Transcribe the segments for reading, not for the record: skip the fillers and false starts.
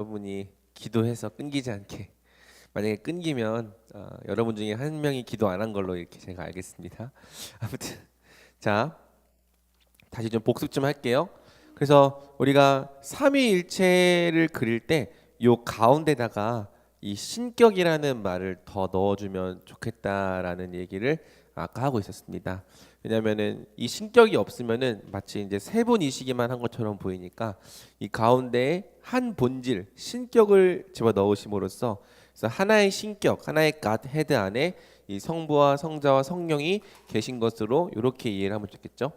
여러분이 기도해서 끊기지 않게, 만약에 끊기면 여러분 중에 한 명이 기도 안 한 걸로 이렇게 제가 알겠습니다. 아무튼 자, 다시 좀 복습 좀 할게요. 그래서 우리가 삼위일체를 그릴 때 요 가운데다가 이 신격이라는 말을 더 넣어주면 좋겠다라는 얘기를 아까 하고 있었습니다. 왜냐하면은 이 신격이 없으면은 마치 이제 세 분이시기만 한 것처럼 보이니까 이 가운데에 한 본질 신격을 집어 넣으심으로써, 그래서 하나의 신격, 하나의 God 헤드 안에 이 성부와 성자와 성령이 계신 것으로 이렇게 이해를 하면 좋겠죠.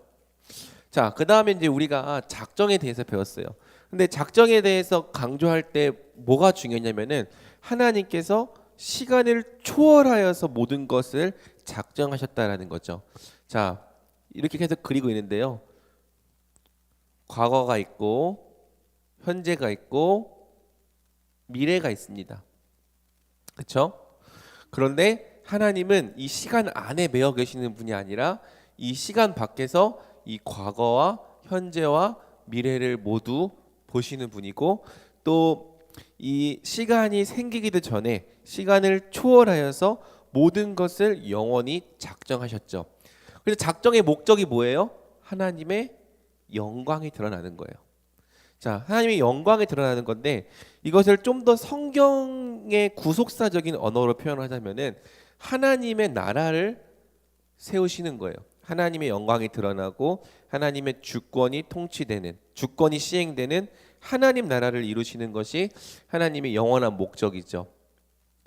자, 그 다음에 이제 우리가 작정에 대해서 배웠어요. 근데 작정에 대해서 강조할 때 뭐가 중요했냐면은 하나님께서 시간을 초월하여서 모든 것을 작정하셨다라는 거죠. 자, 이렇게 계속 그리고 있는데요. 과거가 있고 현재가 있고 미래가 있습니다. 그렇죠? 그런데 하나님은 이 시간 안에 매여 계시는 분이 아니라 이 시간 밖에서 이 과거와 현재와 미래를 모두 보시는 분이고, 또 이 시간이 생기기도 전에 시간을 초월하여서 모든 것을 영원히 작정하셨죠. 그래서 작정의 목적이 뭐예요? 하나님의 영광이 드러나는 거예요. 자, 하나님의 영광이 드러나는 건데, 이것을 좀 더 성경의 구속사적인 언어로 표현하자면은 하나님의 나라를 세우시는 거예요. 하나님의 영광이 드러나고 하나님의 주권이 통치되는, 주권이 시행되는 하나님 나라를 이루시는 것이 하나님의 영원한 목적이죠.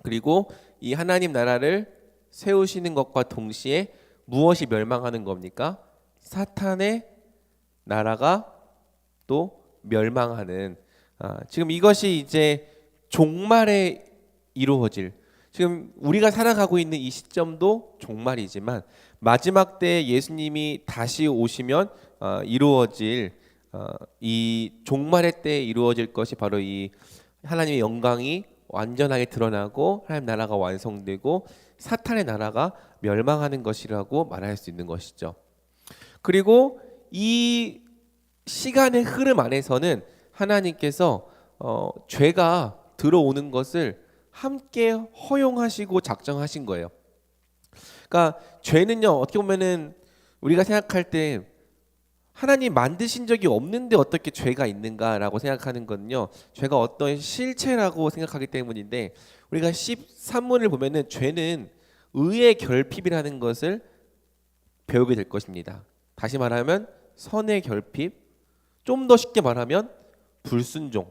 그리고 이 하나님 나라를 세우시는 것과 동시에 무엇이 멸망하는 겁니까? 사탄의 나라가 또 멸망하는, 지금 이것이 이제 종말에 이루어질, 지금 우리가 살아가고 있는 이 시점도 종말이지만 마지막 때 예수님이 다시 오시면 이루어질, 이 종말의 때 이루어질 것이 바로 이 하나님의 영광이 완전하게 드러나고 하나님 나라가 완성되고 사탄의 나라가 멸망하는 것이라고 말할 수 있는 것이죠. 그리고 이 시간의 흐름 안에서는 하나님께서 죄가 들어오는 것을 함께 허용하시고 작정하신 거예요. 그러니까 죄는요, 어떻게 보면은 우리가 생각할 때 하나님 만드신 적이 없는데 어떻게 죄가 있는가라고 생각하는 거는요, 죄가 어떤 실체라고 생각하기 때문인데, 우리가 13문을 보면은 죄는 의의 결핍이라는 것을 배우게 될 것입니다. 다시 말하면 선의 결핍, 좀 더 쉽게 말하면 불순종.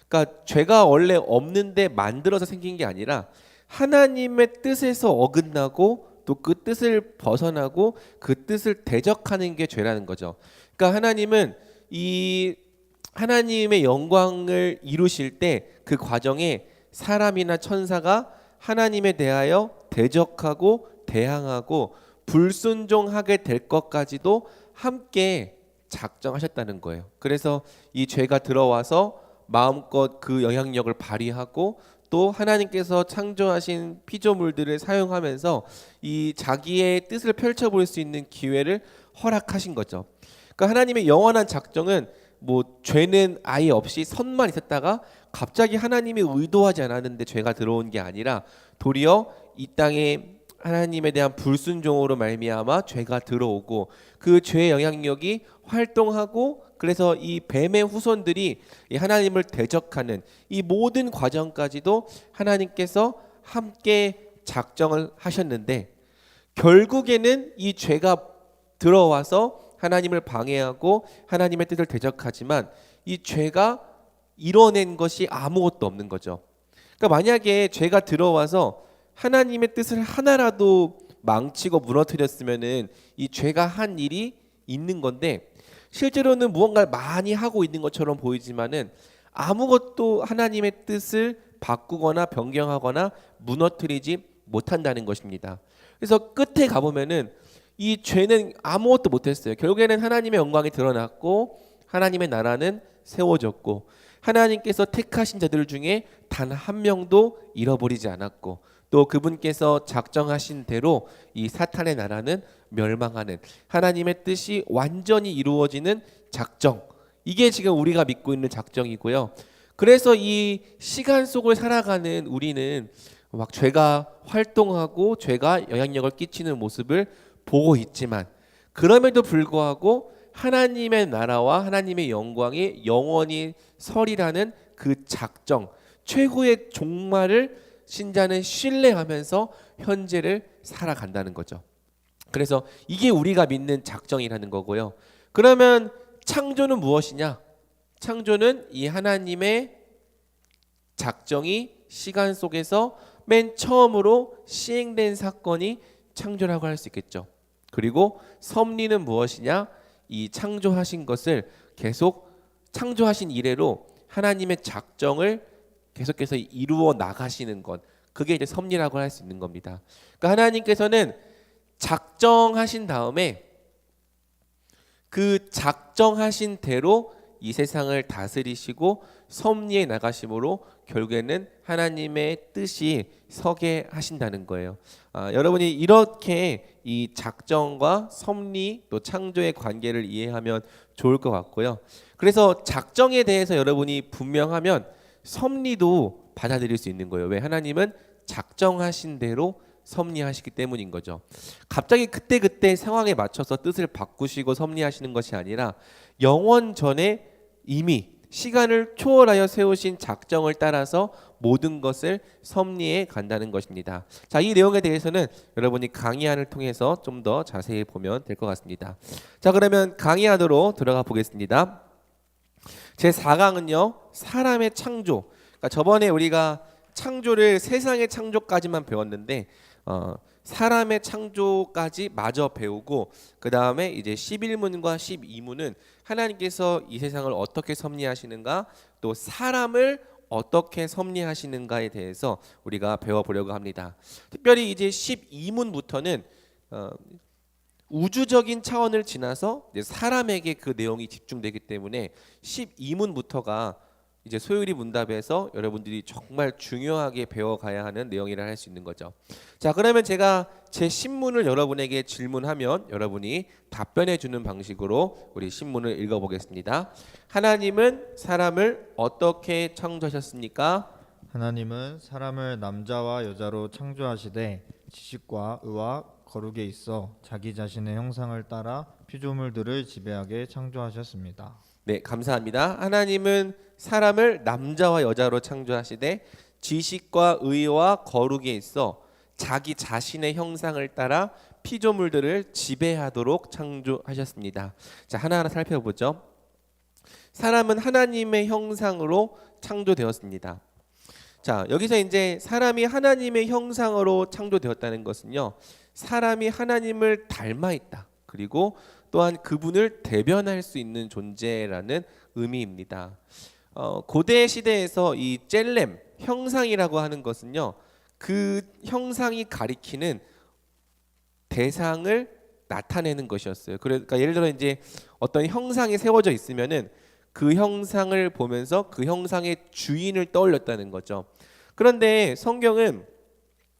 그러니까 죄가 원래 없는데 만들어서 생긴 게 아니라 하나님의 뜻에서 어긋나고 또 그 뜻을 벗어나고 그 뜻을 대적하는 게 죄라는 거죠. 그러니까 하나님은 이 하나님의 영광을 이루실 때 그 과정에 사람이나 천사가 하나님에 대하여 대적하고 대항하고 불순종하게 될 것까지도 함께 작정하셨다는 거예요. 그래서 이 죄가 들어와서 마음껏 그 영향력을 발휘하고 또 하나님께서 창조하신 피조물들을 사용하면서 이 자기의 뜻을 펼쳐볼 수 있는 기회를 허락하신 거죠. 그러니까 하나님의 영원한 작정은 뭐 죄는 아예 없이 선만 있었다가 갑자기 하나님이 의도하지 않았는데 죄가 들어온 게 아니라 도리어 이 땅에 하나님에 대한 불순종으로 말미암아 죄가 들어오고 그 죄의 영향력이 활동하고, 그래서 이 뱀의 후손들이 이 하나님을 대적하는 이 모든 과정까지도 하나님께서 함께 작정을 하셨는데, 결국에는 이 죄가 들어와서 하나님을 방해하고 하나님의 뜻을 대적하지만 이 죄가 이뤄낸 것이 아무것도 없는 거죠. 그러니까 만약에 죄가 들어와서 하나님의 뜻을 하나라도 망치고 무너뜨렸으면은 이 죄가 한 일이 있는 건데, 실제로는 무언가를 많이 하고 있는 것처럼 보이지만은 아무것도 하나님의 뜻을 바꾸거나 변경하거나 무너뜨리지 못한다는 것입니다. 그래서 끝에 가보면은 이 죄는 아무것도 못했어요. 결국에는 하나님의 영광이 드러났고 하나님의 나라는 세워졌고 하나님께서 택하신 자들 중에 단 한 명도 잃어버리지 않았고, 또 그분께서 작정하신 대로 이 사탄의 나라는 멸망하는, 하나님의 뜻이 완전히 이루어지는 작정, 이게 지금 우리가 믿고 있는 작정이고요. 그래서 이 시간 속을 살아가는 우리는 막 죄가 활동하고 죄가 영향력을 끼치는 모습을 보고 있지만, 그럼에도 불구하고 하나님의 나라와 하나님의 영광이 영원히 설이라는 그 작정, 최고의 종말을 신자는 신뢰하면서 현재를 살아간다는 거죠. 그래서 이게 우리가 믿는 작정이라는 거고요. 그러면 창조는 무엇이냐? 창조는 이 하나님의 작정이 시간 속에서 맨 처음으로 시행된 사건이 창조라고 할 수 있겠죠. 그리고 섭리는 무엇이냐? 이 창조하신 것을 계속 창조하신 이래로 하나님의 작정을 계속해서 이루어 나가시는 것, 그게 이제 섭리라고 할 수 있는 겁니다. 그러니까 하나님께서는 작정하신 다음에 그 작정하신 대로 이 세상을 다스리시고 섭리에 나가심으로 결국에는 하나님의 뜻이 서게 하신다는 거예요. 여러분이 이렇게 이 작정과 섭리 또 창조의 관계를 이해하면 좋을 것 같고요. 그래서 작정에 대해서 여러분이 분명하면 섭리도 받아들일 수 있는 거예요. 왜? 하나님은 작정하신 대로 섭리하시기 때문인 거죠. 갑자기 그때 상황에 맞춰서 뜻을 바꾸시고 섭리하시는 것이 아니라 영원 전에 이미 시간을 초월하여 세우신 작정을 따라서 모든 것을 섭리해 간다는 것입니다. 자, 이 내용에 대해서는 여러분이 강의안을 통해서 좀 더 자세히 보면 될 것 같습니다. 자, 그러면 강의안으로 들어가 보겠습니다. 제 4강은요, 사람의 창조. 그러니까 저번에 우리가 창조를 세상의 창조까지만 배웠는데 사람의 창조까지 마저 배우고, 그 다음에 이제 11문과 12문은 하나님께서 이 세상을 어떻게 섭리하시는가, 또 사람을 어떻게 섭리하시는가에 대해서 우리가 배워보려고 합니다. 특별히 이제 12문부터는 우주적인 차원을 지나서 이제 사람에게 그 내용이 집중되기 때문에 12문부터가 이제 소율이 문답에서 여러분들이 정말 중요하게 배워가야 하는 내용이라 할 수 있는 거죠. 자, 그러면 제가 제 신문을 여러분에게 질문하면 여러분이 답변해 주는 방식으로 우리 신문을 읽어보겠습니다. 하나님은 사람을 어떻게 창조하셨습니까? 하나님은 사람을 남자와 여자로 창조하시되 지식과 의와 거룩에 있어 자기 자신의 형상을 따라 피조물들을 지배하게 창조하셨습니다. 네, 감사합니다. 하나님은 사람을 남자와 여자로 창조하시되 지식과 의와 거룩에 있어 자기 자신의 형상을 따라 피조물들을 지배하도록 창조하셨습니다. 자, 하나하나 살펴보죠. 사람은 하나님의 형상으로 창조되었습니다. 자, 여기서 이제 사람이 하나님의 형상으로 창조되었다는 것은요, 사람이 하나님을 닮아 있다. 그리고 또한 그분을 대변할 수 있는 존재라는 의미입니다. 고대 시대에서 이 젤렘, 형상이라고 하는 것은요, 그 형상이 가리키는 대상을 나타내는 것이었어요. 그러니까 예를 들어 이제 어떤 형상이 세워져 있으면은 그 형상을 보면서 그 형상의 주인을 떠올렸다는 거죠. 그런데 성경은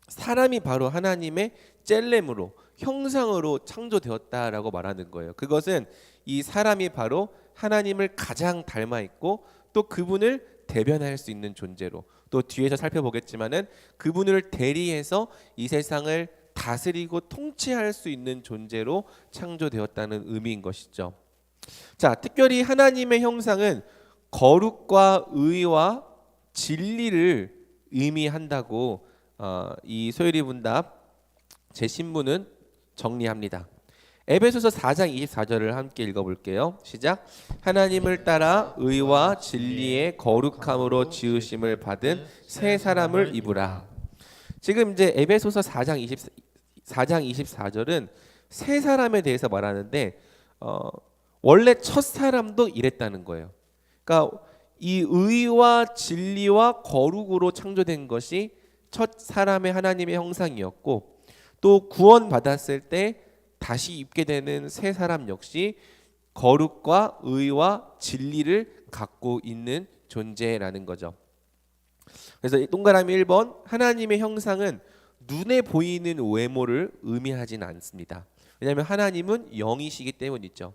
사람이 바로 하나님의 젤렘으로, 형상으로 창조되었다라고 말하는 거예요. 그것은 이 사람이 바로 하나님을 가장 닮아 있고 또 그분을 대변할 수 있는 존재로, 또 뒤에서 살펴보겠지만은 그분을 대리해서 이 세상을 다스리고 통치할 수 있는 존재로 창조되었다는 의미인 것이죠. 자, 특별히 하나님의 형상은 거룩과 의와 진리를 의미한다고 이 소율이 문답 제 신문은 정리합니다. 에베소서 4장 24절을 함께 읽어볼게요. 시작. 하나님을 따라 의와 진리의 거룩함으로 지으심을 받은 새 사람을 입으라. 지금 이제 에베소서 4장 24절은 새 사람에 대해서 말하는데 원래 첫 사람도 이랬다는 거예요. 그러니까 이 의와 진리와 거룩으로 창조된 것이 첫 사람의 하나님의 형상이었고, 또 구원받았을 때 다시 입게 되는 새 사람 역시 거룩과 의와 진리를 갖고 있는 존재라는 거죠. 그래서 동그라미 1번, 하나님의 형상은 눈에 보이는 외모를 의미하진 않습니다. 왜냐하면 하나님은 영이시기 때문이죠.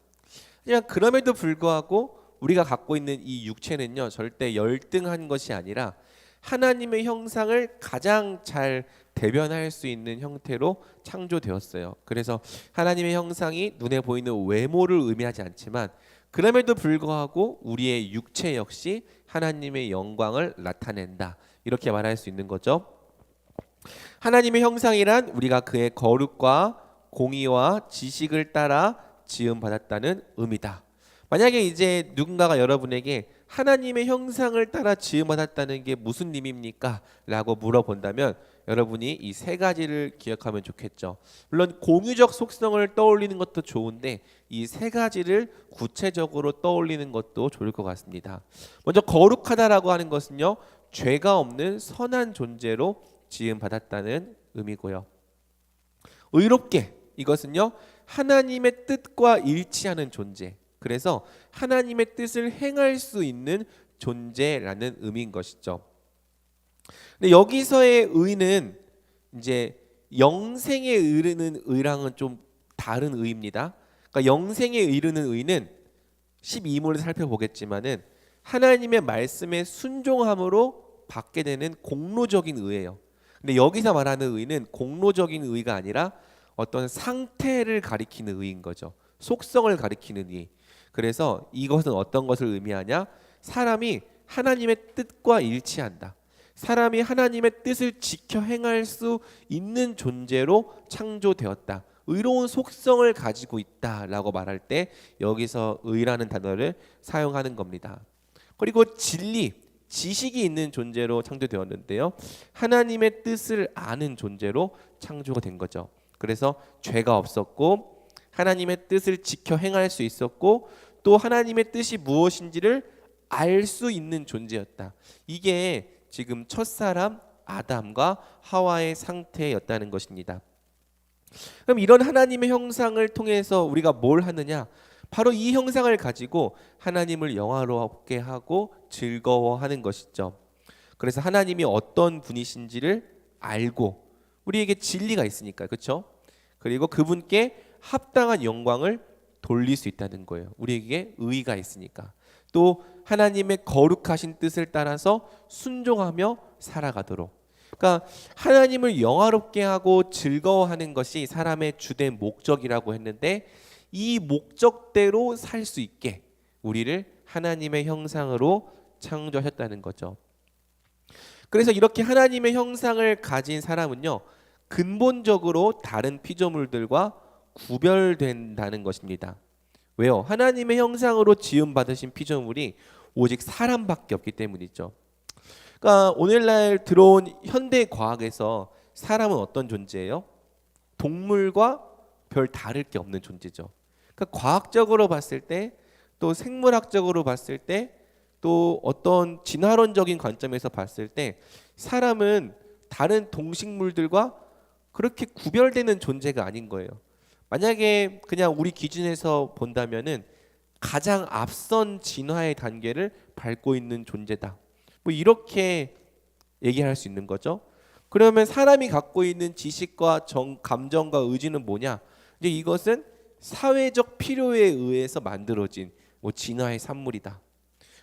그냥 그럼에도 불구하고 우리가 갖고 있는 이 육체는요 절대 열등한 것이 아니라 하나님의 형상을 가장 잘 대변할 수 있는 형태로 창조되었어요. 그래서 하나님의 형상이 눈에 보이는 외모를 의미하지 않지만 그럼에도 불구하고 우리의 육체 역시 하나님의 영광을 나타낸다. 이렇게 말할 수 있는 거죠. 하나님의 형상이란 우리가 그의 거룩과 공의와 지식을 따라 지음 받았다는 의미다. 만약에 이제 누군가가 여러분에게 하나님의 형상을 따라 지음 받았다는 게 무슨 의미입니까? 라고 물어본다면 여러분이 이 세 가지를 기억하면 좋겠죠. 물론 공유적 속성을 떠올리는 것도 좋은데 이 세 가지를 구체적으로 떠올리는 것도 좋을 것 같습니다. 먼저 거룩하다라고 하는 것은요, 죄가 없는 선한 존재로 지음 받았다는 의미고요. 의롭게, 이것은요 하나님의 뜻과 일치하는 존재, 그래서 하나님의 뜻을 행할 수 있는 존재라는 의미인 것이죠. 근데 여기서의 의는 이제 영생에 이르는 의랑은 좀 다른 의입니다. 그러니까 영생에 이르는 의는 12문을 살펴보겠지만은 하나님의 말씀에 순종함으로 받게 되는 공로적인 의예요. 근데 여기서 말하는 의는 공로적인 의가 아니라 어떤 상태를 가리키는 의인 거죠. 속성을 가리키는 의. 그래서 이것은 어떤 것을 의미하냐? 사람이 하나님의 뜻과 일치한다. 사람이 하나님의 뜻을 지켜 행할 수 있는 존재로 창조되었다. 의로운 속성을 가지고 있다라고 말할 때 여기서 의라는 단어를 사용하는 겁니다. 그리고 진리, 지식이 있는 존재로 창조되었는데요. 하나님의 뜻을 아는 존재로 창조가 된 거죠. 그래서 죄가 없었고 하나님의 뜻을 지켜 행할 수 있었고 또 하나님의 뜻이 무엇인지를 알 수 있는 존재였다. 이게 지금 첫사람 아담과 하와의 상태였다는 것입니다. 그럼 이런 하나님의 형상을 통해서 우리가 뭘 하느냐? 바로 이 형상을 가지고 하나님을 영화롭게 하고 즐거워하는 것이죠. 그래서 하나님이 어떤 분이신지를 알고 우리에게 진리가 있으니까, 그렇죠? 그리고 그분께 합당한 영광을 돌릴 수 있다는 거예요. 우리에게 의의가 있으니까. 또 하나님의 거룩하신 뜻을 따라서 순종하며 살아가도록. 그러니까 하나님을 영화롭게 하고 즐거워하는 것이 사람의 주된 목적이라고 했는데 이 목적대로 살 수 있게 우리를 하나님의 형상으로 창조하셨다는 거죠. 그래서 이렇게 하나님의 형상을 가진 사람은요, 근본적으로 다른 피조물들과 구별된다는 것입니다. 왜요? 하나님의 형상으로 지음 받으신 피조물이 오직 사람밖에 없기 때문이죠. 그러니까 오늘날 들어온 현대 과학에서 사람은 어떤 존재예요? 동물과 별 다를 게 없는 존재죠. 그러니까 과학적으로 봤을 때, 또 생물학적으로 봤을 때, 또 어떤 진화론적인 관점에서 봤을 때 사람은 다른 동식물들과 그렇게 구별되는 존재가 아닌 거예요. 만약에 그냥 우리 기준에서 본다면은 가장 앞선 진화의 단계를 밟고 있는 존재다. 뭐 이렇게 얘기할 수 있는 거죠. 그러면 사람이 갖고 있는 지식과 감정과 의지는 뭐냐? 이제 이것은 사회적 필요에 의해서 만들어진 뭐 진화의 산물이다.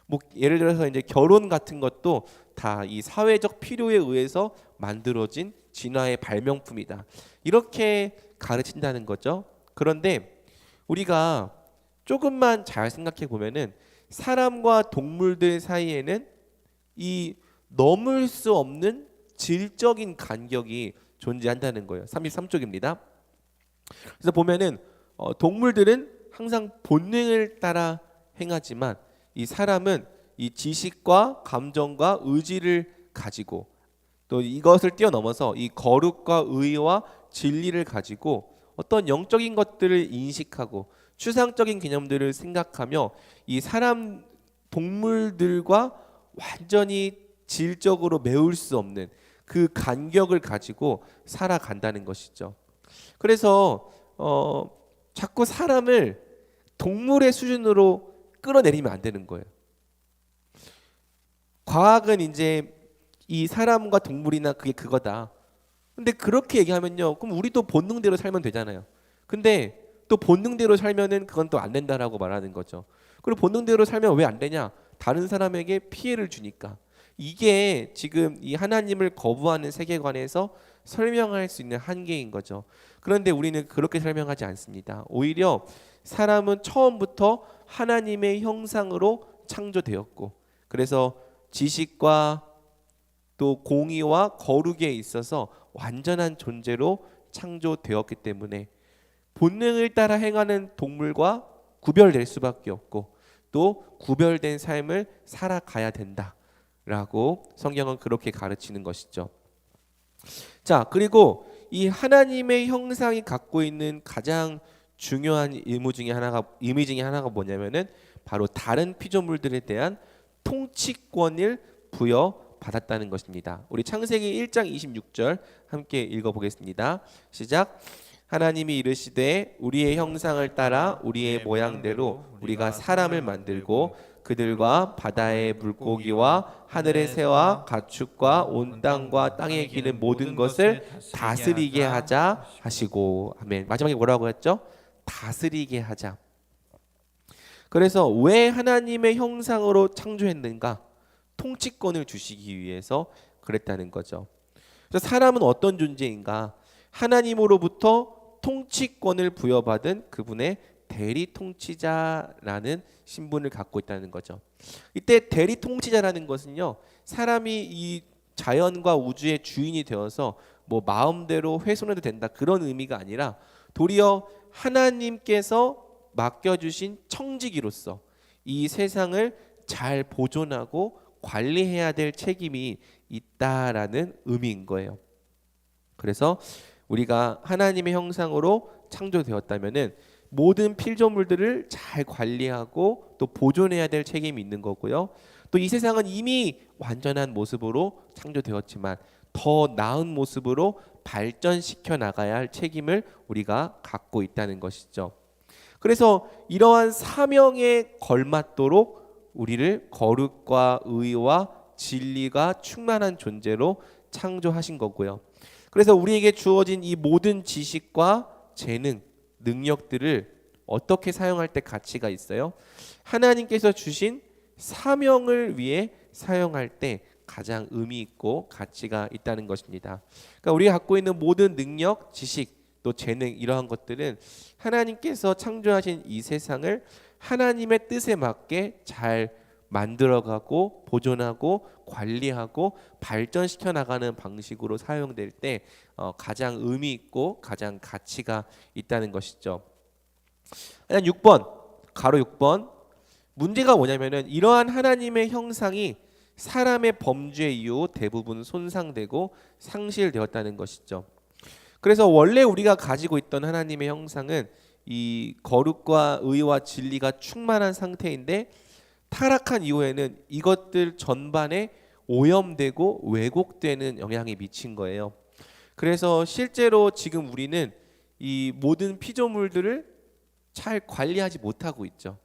뭐 예를 들어서 이제 결혼 같은 것도 다 이 사회적 필요에 의해서 만들어진 진화의 발명품이다. 이렇게 가르친다는 거죠. 그런데 우리가 조금만 잘 생각해 보면은 사람과 동물들 사이에는 이 넘을 수 없는 질적인 간격이 존재한다는 거예요. 33쪽입니다. 그래서 보면은 동물들은 항상 본능을 따라 행하지만 이 사람은 이 지식과 감정과 의지를 가지고 또 이것을 뛰어넘어서 이 거룩과 의와 진리를 가지고 어떤 영적인 것들을 인식하고 추상적인 개념들을 생각하며 이 사람 동물들과 완전히 질적으로 메울 수 없는 그 간격을 가지고 살아간다는 것이죠. 그래서 자꾸 사람을 동물의 수준으로 끌어내리면 안 되는 거예요. 과학은 이제 이 사람과 동물이나 그게 그거다. 근데 그렇게 얘기하면요, 그럼 우리도 본능대로 살면 되잖아요. 근데 또 본능대로 살면은 그건 또 안 된다라고 말하는 거죠. 그리고 본능대로 살면 왜 안 되냐? 다른 사람에게 피해를 주니까. 이게 지금 이 하나님을 거부하는 세계관에서 설명할 수 있는 한계인 거죠. 그런데 우리는 그렇게 설명하지 않습니다. 오히려 사람은 처음부터 하나님의 형상으로 창조되었고, 그래서 지식과 또 공의와 거룩에 있어서 완전한 존재로 창조되었기 때문에 본능을 따라 행하는 동물과 구별될 수밖에 없고, 또 구별된 삶을 살아가야 된다라고 성경은 그렇게 가르치는 것이죠. 자, 그리고 이 하나님의 형상이 갖고 있는 가장 중요한 의미 중에 하나가 뭐냐면은 바로 다른 피조물들에 대한 통치권을 부여받았다는 것입니다. 우리 창세기 1장 26절 함께 읽어보겠습니다. 시작. 하나님이 이르시되 우리의 형상을 따라 우리의 모양대로 우리가 사람을 만들고 그들과 바다의 물고기와 하늘의 새와 가축과 온 땅과 땅에 기는 모든 것을 다스리게 하자 하시고. 아멘. 마지막에 뭐라고 했죠? 다스리게 하자. 그래서 왜 하나님의 형상으로 창조했는가? 통치권을 주시기 위해서 그랬다는 거죠. 그래서 사람은 어떤 존재인가? 하나님으로부터 통치권을 부여받은 그분의 대리 통치자라는 신분을 갖고 있다는 거죠. 이때 대리 통치자라는 것은요, 사람이 이 자연과 우주의 주인이 되어서 뭐 마음대로 훼손해도 된다 그런 의미가 아니라 도리어 하나님께서 맡겨주신 청지기로서 이 세상을 잘 보존하고 관리해야 될 책임이 있다라는 의미인 거예요. 그래서 우리가 하나님의 형상으로 창조되었다면은 모든 피조물들을 잘 관리하고 또 보존해야 될 책임이 있는 거고요. 또 이 세상은 이미 완전한 모습으로 창조되었지만 더 나은 모습으로 발전시켜 나가야 할 책임을 우리가 갖고 있다는 것이죠. 그래서 이러한 사명에 걸맞도록 우리를 거룩과 의와 진리가 충만한 존재로 창조하신 거고요. 그래서 우리에게 주어진 이 모든 지식과 재능, 능력들을 어떻게 사용할 때 가치가 있어요? 하나님께서 주신 사명을 위해 사용할 때 가장 의미 있고 가치가 있다는 것입니다. 그러니까 우리가 갖고 있는 모든 능력, 지식, 또 재능 이러한 것들은 하나님께서 창조하신 이 세상을 하나님의 뜻에 맞게 잘 만들어가고 보존하고 관리하고 발전시켜 나가는 방식으로 사용될 때 가장 의미 있고 가장 가치가 있다는 것이죠. 6번 가로 6번 문제가 뭐냐면은 이러한 하나님의 형상이 사람의 범죄 이후 대부분 손상되고 상실되었다는 것이죠. 그래서 원래 우리가 가지고 있던 하나님의 형상은 이 거룩과 의와 진리가 충만한 상태인데 타락한 이후에는 이것들 전반에 오염되고 왜곡되는 영향이 미친 거예요. 그래서 실제로 지금 우리는 이 모든 피조물들을 잘 관리하지 못하고 있죠.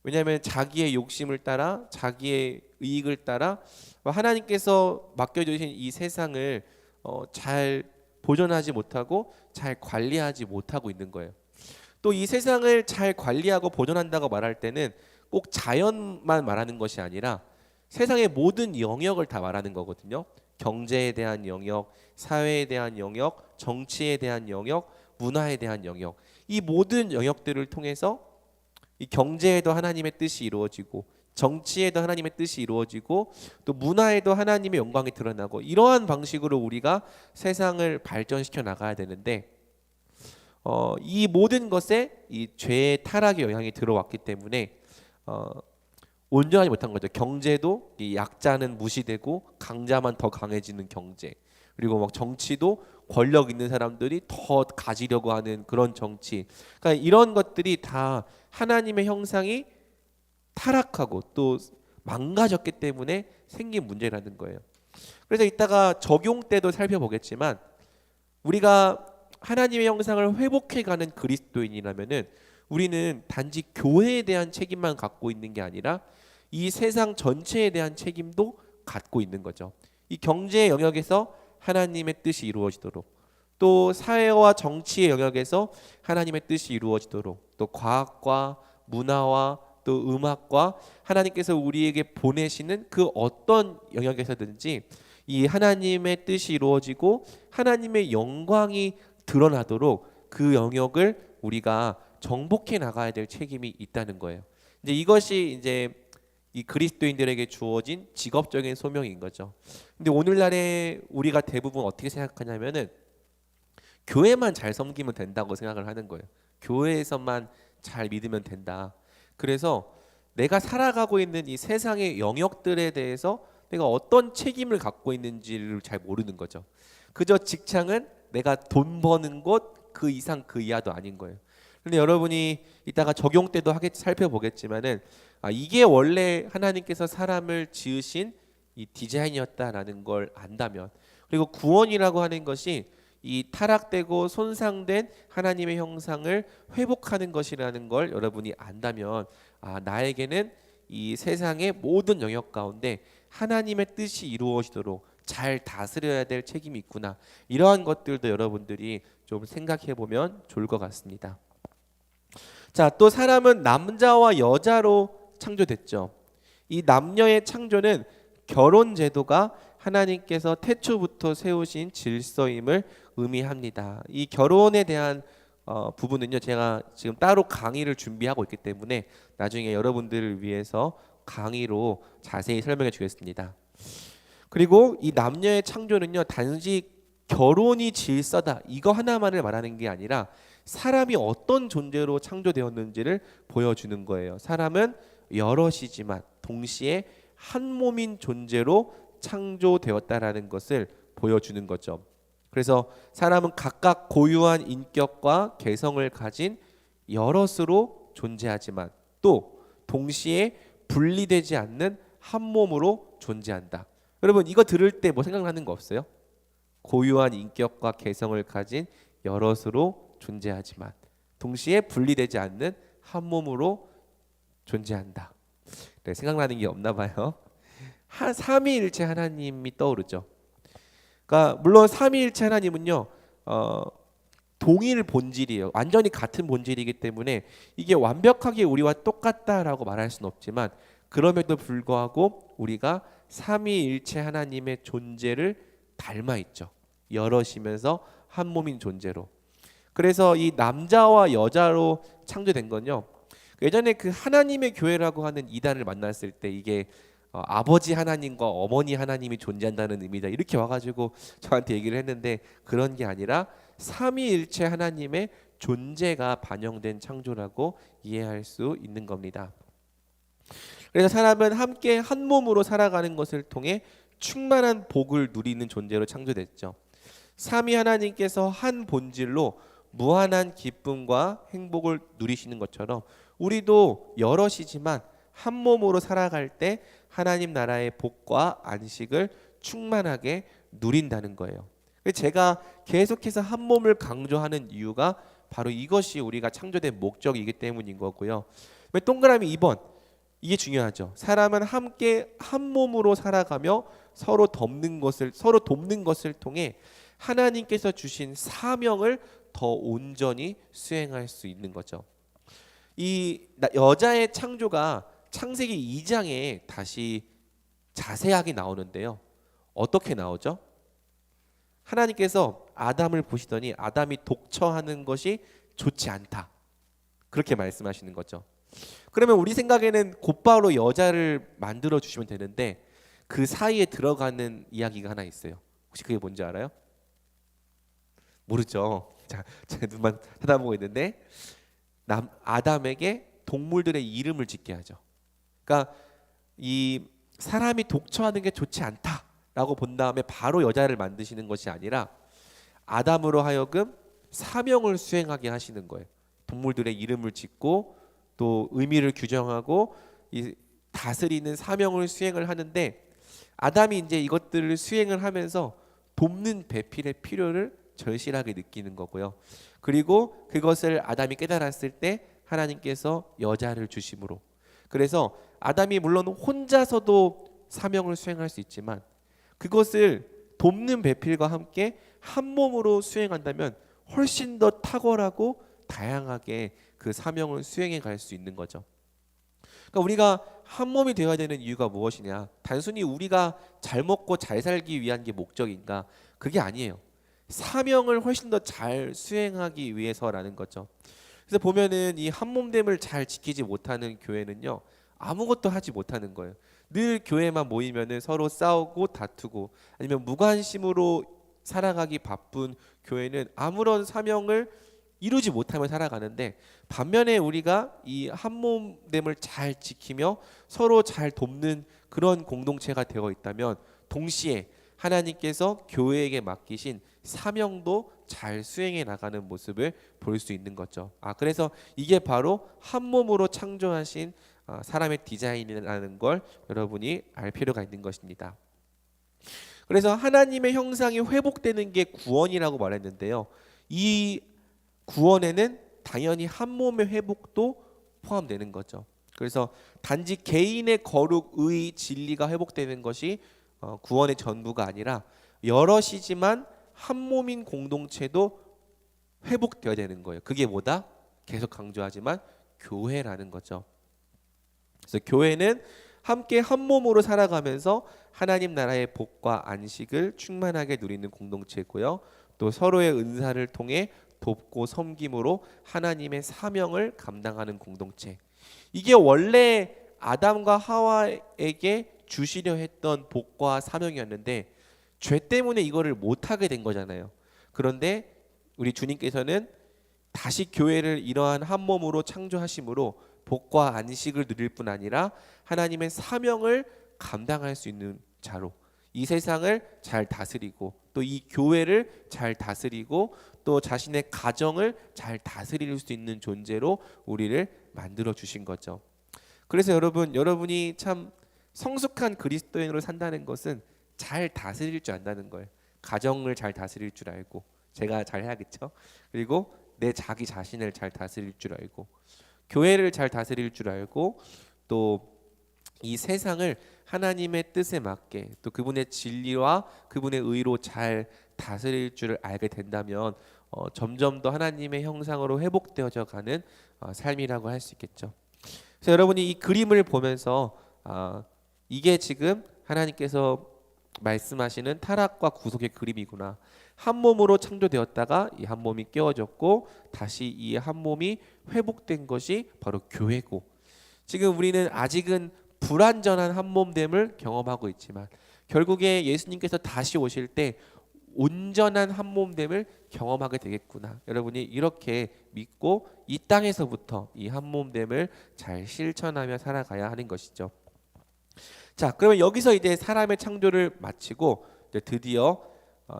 왜냐하면 자기의 욕심을 따라 자기의 이익을 따라 하나님께서 맡겨주신 이 세상을 잘 보존하지 못하고 잘 관리하지 못하고 있는 거예요. 또 이 세상을 잘 관리하고 보존한다고 말할 때는 꼭 자연만 말하는 것이 아니라 세상의 모든 영역을 다 말하는 거거든요. 경제에 대한 영역, 사회에 대한 영역, 정치에 대한 영역, 문화에 대한 영역. 이 모든 영역들을 통해서 이 경제에도 하나님의 뜻이 이루어지고 정치에도 하나님의 뜻이 이루어지고 또 문화에도 하나님의 영광이 드러나고 이러한 방식으로 우리가 세상을 발전시켜 나가야 되는데 이 모든 것에 이 죄의 타락의 영향이 들어왔기 때문에 온전하지 못한 거죠. 경제도 이 약자는 무시되고 강자만 더 강해지는 경제, 그리고 막 정치도 권력 있는 사람들이 더 가지려고 하는 그런 정치. 그러니까 이런 것들이 다 하나님의 형상이 타락하고 또 망가졌기 때문에 생긴 문제라는 거예요. 그래서 이따가 적용 때도 살펴보겠지만 우리가 하나님의 형상을 회복해가는 그리스도인이라면은 우리는 단지 교회에 대한 책임만 갖고 있는 게 아니라 이 세상 전체에 대한 책임도 갖고 있는 거죠. 이 경제 영역에서 하나님의 뜻이 이루어지도록, 또 사회와 정치의 영역에서 하나님의 뜻이 이루어지도록, 또 과학과 문화와 또 음악과 하나님께서 우리에게 보내시는 그 어떤 영역에서든지 이 하나님의 뜻이 이루어지고 하나님의 영광이 드러나도록 그 영역을 우리가 정복해 나가야 될 책임이 있다는 거예요. 이제 이것이 이제 이 그리스도인들에게 주어진 직업적인 소명인 거죠. 근데 오늘날에 우리가 대부분 어떻게 생각하냐면은 교회만 잘 섬기면 된다고 생각을 하는 거예요. 교회에서만 잘 믿으면 된다. 그래서 내가 살아가고 있는 이 세상의 영역들에 대해서 내가 어떤 책임을 갖고 있는지를 잘 모르는 거죠. 그저 직장은 내가 돈 버는 곳 그 이상 그 이하도 아닌 거예요. 근데 여러분이 이따가 적용 때도 살펴보겠지만은 이게 원래 하나님께서 사람을 지으신 이 디자인이었다라는 걸 안다면, 그리고 구원이라고 하는 것이 이 타락되고 손상된 하나님의 형상을 회복하는 것이라는 걸 여러분이 안다면 나에게는 이 세상의 모든 영역 가운데 하나님의 뜻이 이루어지도록 잘 다스려야 될 책임이 있구나. 이러한 것들도 여러분들이 좀 생각해 보면 좋을 것 같습니다. 자, 또 사람은 남자와 여자로 창조됐죠. 이 남녀의 창조는 결혼 제도가 하나님께서 태초부터 세우신 질서임을 의미합니다. 이 결혼에 대한 부분은요, 제가 지금 따로 강의를 준비하고 있기 때문에 나중에 여러분들을 위해서 강의로 자세히 설명해 주겠습니다. 그리고 이 남녀의 창조는요, 단지 결혼이 질서다 이거 하나만을 말하는 게 아니라 사람이 어떤 존재로 창조되었는지를 보여주는 거예요. 사람은 여럿이지만 동시에 한 몸인 존재로 창조되었다라는 것을 보여주는 거죠. 그래서 사람은 각각 고유한 인격과 개성을 가진 여럿으로 존재하지만 또 동시에 분리되지 않는 한 몸으로 존재한다. 여러분 이거 들을 때 뭐 생각나는 거 없어요? 고유한 인격과 개성을 가진 여럿으로 존재하지만 동시에 분리되지 않는 한 몸으로 존재한다. 네, 생각나는 게 없나 봐요. 삼위일체 하나님이 떠오르죠. 그러니까 물론 삼위일체 하나님은요 동일 본질이에요. 완전히 같은 본질이기 때문에 이게 완벽하게 우리와 똑같다라고 말할 수는 없지만 그럼에도 불구하고 우리가 삼위일체 하나님의 존재를 닮아 있죠. 여럿이면서 한 몸인 존재로. 그래서 이 남자와 여자로 창조된 건요. 예전에 그 하나님의 교회라고 하는 이단을 만났을 때 이게 아버지 하나님과 어머니 하나님이 존재한다는 의미다 이렇게 와가지고 저한테 얘기를 했는데 그런 게 아니라 삼위일체 하나님의 존재가 반영된 창조라고 이해할 수 있는 겁니다. 그래서 사람은 함께 한 몸으로 살아가는 것을 통해 충만한 복을 누리는 존재로 창조됐죠. 삼위 하나님께서 한 본질로 무한한 기쁨과 행복을 누리시는 것처럼 우리도 여럿이지만 한 몸으로 살아갈 때 하나님 나라의 복과 안식을 충만하게 누린다는 거예요. 제가 계속해서 한 몸을 강조하는 이유가 바로 이것이 우리가 창조된 목적이기 때문인 거고요. 동그라미 2번 이게 중요하죠. 사람은 함께 한 몸으로 살아가며 서로 돕는 것을 통해 하나님께서 주신 사명을 더 온전히 수행할 수 있는 거죠. 이 여자의 창조가 창세기 2장에 다시 자세하게 나오는데요. 어떻게 나오죠? 하나님께서 아담을 보시더니 아담이 독처하는 것이 좋지 않다. 그렇게 말씀하시는 거죠. 그러면 우리 생각에는 곧바로 여자를 만들어 주시면 되는데 그 사이에 들어가는 이야기가 하나 있어요. 혹시 그게 뭔지 알아요? 모르죠. 자, 제 눈만 쳐다보고 있는데 아담에게 동물들의 이름을 짓게 하죠. 그러니까 이 사람이 독처하는 게 좋지 않다라고 본 다음에 바로 여자를 만드시는 것이 아니라 아담으로 하여금 사명을 수행하게 하시는 거예요. 동물들의 이름을 짓고 또 의미를 규정하고 이 다스리는 사명을 수행을 하는데 아담이 이제 이것들을 수행을 하면서 돕는 배필의 필요를 절실하게 느끼는 거고요. 그리고 그것을 아담이 깨달았을 때 하나님께서 여자를 주심으로 그래서 아담이 물론 혼자서도 사명을 수행할 수 있지만 그것을 돕는 배필과 함께 한 몸으로 수행한다면 훨씬 더 탁월하고 다양하게 그 사명을 수행해 갈 수 있는 거죠. 그러니까 우리가 한 몸이 되어야 되는 이유가 무엇이냐? 단순히 우리가 잘 먹고 잘 살기 위한 게 목적인가? 그게 아니에요. 사명을 훨씬 더 잘 수행하기 위해서라는 거죠. 그래서 보면은 이 한 몸됨을 잘 지키지 못하는 교회는요, 아무것도 하지 못하는 거예요. 늘 교회만 모이면은 서로 싸우고 다투고, 아니면 무관심으로 살아가기 바쁜 교회는 아무런 사명을 이루지 못하며 살아가는데, 반면에 우리가 이 한 몸됨을 잘 지키며 서로 잘 돕는 그런 공동체가 되어 있다면, 동시에 하나님께서 교회에게 맡기신 사명도 잘 수행해 나가는 모습을 볼 수 있는 거죠. 그래서 이게 바로 한 몸으로 창조하신 사람의 디자인이라는 걸 여러분이 알 필요가 있는 것입니다. 그래서 하나님의 형상이 회복되는 게 구원이라고 말했는데요. 이 구원에는 당연히 한 몸의 회복도 포함되는 거죠. 그래서 단지 개인의 거룩, 의, 진리가 회복되는 것이 구원의 전부가 아니라, 여럿이지만 한 몸인 공동체도 회복되어야 되는 거예요. 그게 뭐다? 계속 강조하지만 교회라는 거죠. 그래서 교회는 함께 한 몸으로 살아가면서 하나님 나라의 복과 안식을 충만하게 누리는 공동체고요. 또 서로의 은사를 통해 돕고 섬김으로 하나님의 사명을 감당하는 공동체. 이게 원래 아담과 하와에게 주시려 했던 복과 사명이었는데, 죄 때문에 이거를 못하게 된 거잖아요. 그런데 우리 주님께서는 다시 교회를 이러한 한 몸으로 창조하심으로 복과 안식을 누릴 뿐 아니라 하나님의 사명을 감당할 수 있는 자로, 이 세상을 잘 다스리고 또 이 교회를 잘 다스리고 또 자신의 가정을 잘 다스릴 수 있는 존재로 우리를 만들어 주신 거죠. 그래서 여러분이 참 성숙한 그리스도인으로 산다는 것은 잘 다스릴 줄 안다는 거예요. 가정을 잘 다스릴 줄 알고, 제가 잘 해야겠죠. 그리고 내 자기 자신을 잘 다스릴 줄 알고, 교회를 잘 다스릴 줄 알고, 또 이 세상을 하나님의 뜻에 맞게 또 그분의 진리와 그분의 의로 잘 다스릴 줄을 알게 된다면 점점 더 하나님의 형상으로 회복되어져 가는 삶이라고 할 수 있겠죠. 그래서 여러분이 이 그림을 보면서 이게 지금 하나님께서 말씀하시는 타락과 구속의 그림이구나. 한 몸으로 창조되었다가 이 한 몸이 깨어졌고 다시 이 한 몸이 회복된 것이 바로 교회고, 지금 우리는 아직은 불완전한 한 몸됨을 경험하고 있지만 결국에 예수님께서 다시 오실 때 온전한 한 몸됨을 경험하게 되겠구나. 여러분이 이렇게 믿고 이 땅에서부터 이 한 몸됨을 잘 실천하며 살아가야 하는 것이죠. 자, 그러면 여기서 이제 사람의 창조를 마치고 이제 드디어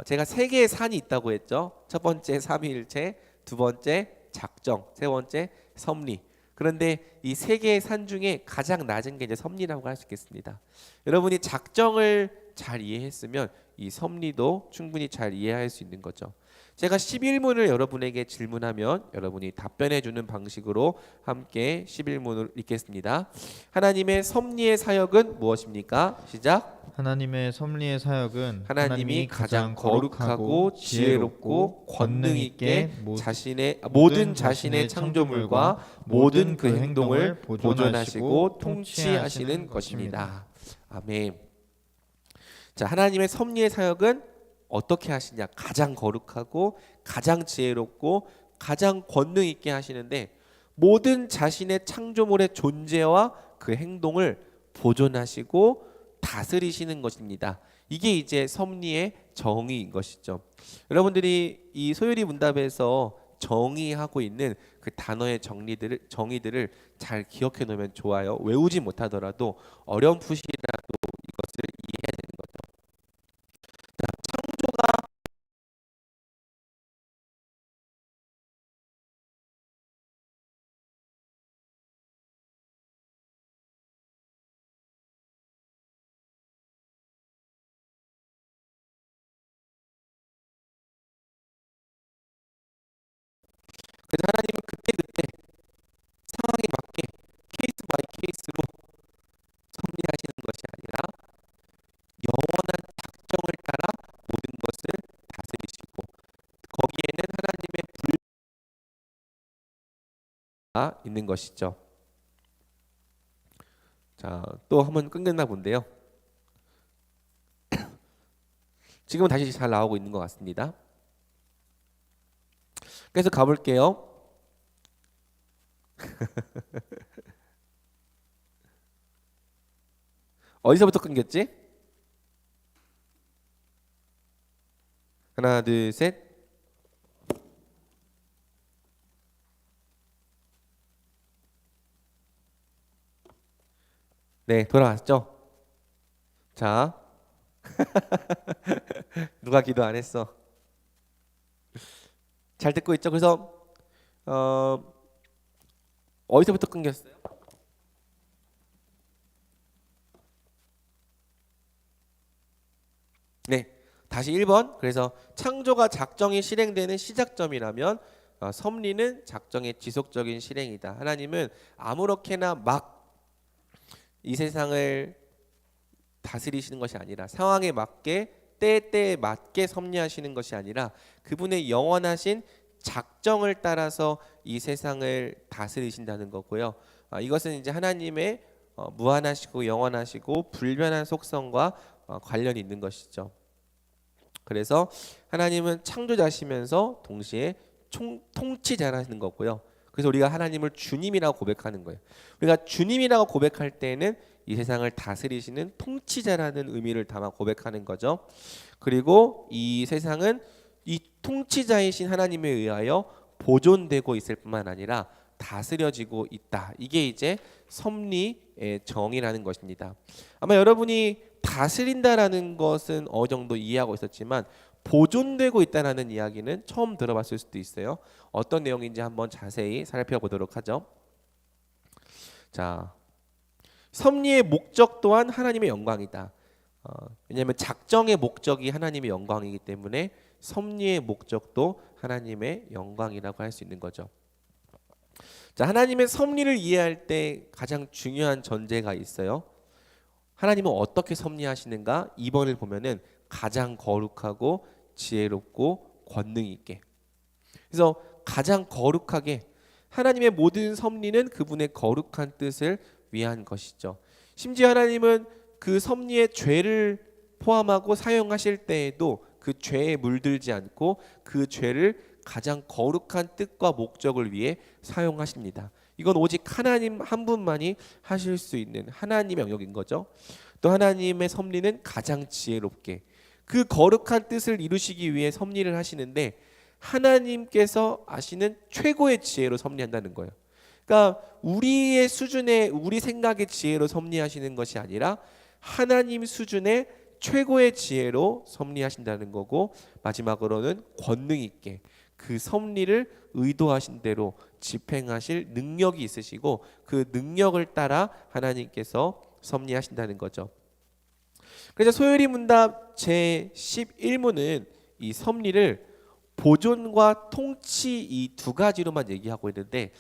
제가 세 개의 산이 있다고 했죠. 첫 번째 삼위일체, 두 번째 작정, 세 번째 섭리. 그런데 이 세 개의 산 중에 가장 낮은 게 이제 섭리라고 할 수 있겠습니다. 여러분이 작정을 잘 이해했으면 이 섭리도 충분히 잘 이해할 수 있는 거죠. 제가 11문을 여러분에게 질문하면 여러분이 답변해 주는 방식으로 함께 11문을 읽겠습니다. 하나님의 섭리의 사역은 무엇입니까? 시작. 하나님의 섭리의 사역은 하나님이 가장 거룩하고 지혜롭고 권능 있게 모든 자신의 창조물과 모든 그 행동을 보존하시고 통치하시는 것입니다. 아멘. 자, 하나님의 섭리의 사역은 어떻게 하시냐? 가장 거룩하고 가장 지혜롭고 가장 권능 있게 하시는데, 모든 자신의 창조물의 존재와 그 행동을 보존하시고 다스리시는 것입니다. 이게 이제 섭리의 정의인 것이죠. 여러분들이 이 소율이 문답에서 정의하고 있는 그 단어의 정의들을 잘 기억해 놓으면 좋아요. 외우지 못하더라도 어렴풋이라도 이것을 이해해야 되는 거죠. 자, 창조가 그래서 하나님은 그때그때 상황에 맞게 케이스 바이 케이스로 섭리하시는 것이 아니라 영원한 작정을 따라 모든 것을 다스리시고, 거기에는 하나님의 불가 있는 것이죠. 자, 또 한번 끊겼나 본데요. 지금은 다시 잘 나오고 있는 것 같습니다. 그래서 가볼게요. 어디서부터 끊겼지? 하나, 둘, 셋. 네, 돌아왔죠? 자, 누가 기도 안 했어? 잘 듣고 있죠? 그래서 어디서부터 끊겼어요? 네, 다시 1번. 그래서 창조가 작정이 실행되는 시작점이라면 섭리는 작정의 지속적인 실행이다. 하나님은 아무렇게나 막 이 세상을 다스리시는 것이 아니라 상황에 맞게 때에 맞게 섭리하시는 것이 아니라 그분의 영원하신 작정을 따라서 이 세상을 다스리신다는 거고요. 이것은 이제 하나님의 무한하시고 영원하시고 불변한 속성과 관련이 있는 것이죠. 그래서 하나님은 창조자시면서 동시에 통치자라는 거고요. 그래서 우리가 하나님을 주님이라고 고백하는 거예요. 우리가 주님이라고 고백할 때는 이 세상을 다스리시는 통치자라는 의미를 담아 고백하는 거죠. 그리고 이 세상은 이 통치자이신 하나님에 의하여 보존되고 있을 뿐만 아니라 다스려지고 있다. 이게 이제 섭리의 정의라는 것입니다. 아마 여러분이 다스린다라는 것은 어느 정도 이해하고 있었지만 보존되고 있다라는 이야기는 처음 들어봤을 수도 있어요. 어떤 내용인지 한번 자세히 살펴보도록 하죠. 자, 섭리의 목적 또한 하나님의 영광이다. 왜냐하면 작정의 목적이 하나님의 영광이기 때문에 섭리의 목적도 하나님의 영광이라고 할 수 있는 거죠. 자, 하나님의 섭리를 이해할 때 가장 중요한 전제가 있어요. 하나님은 어떻게 섭리하시는가? 2번을 보면은 가장 거룩하고 지혜롭고 권능 있게. 그래서 가장 거룩하게 하나님의 모든 섭리는 그분의 거룩한 뜻을 위한 것이죠. 심지어 하나님은 그 섭리의 죄를 포함하고 사용하실 때에도 그 죄에 물들지 않고 그 죄를 가장 거룩한 뜻과 목적을 위해 사용하십니다. 이건 오직 하나님 한 분만이 하실 수 있는 하나님의 영역인 거죠. 또 하나님의 섭리는 가장 지혜롭게 그 거룩한 뜻을 이루시기 위해 섭리를 하시는데 하나님께서 아시는 최고의 지혜로 섭리한다는 거예요. 그러니까 우리의 수준의 우리 생각의 지혜로 섭리하시는 것이 아니라 하나님 수준의 최고의 지혜로 섭리하신다는 거고, 마지막으로는 권능 있게 그 섭리를 의도하신 대로 집행하실 능력이 있으시고 그 능력을 따라 하나님께서 섭리하신다는 거죠. 그래서 소요리 문답 제 11문은 이 섭리를 보존과 통치 이 두 가지로만 얘기하고 있는데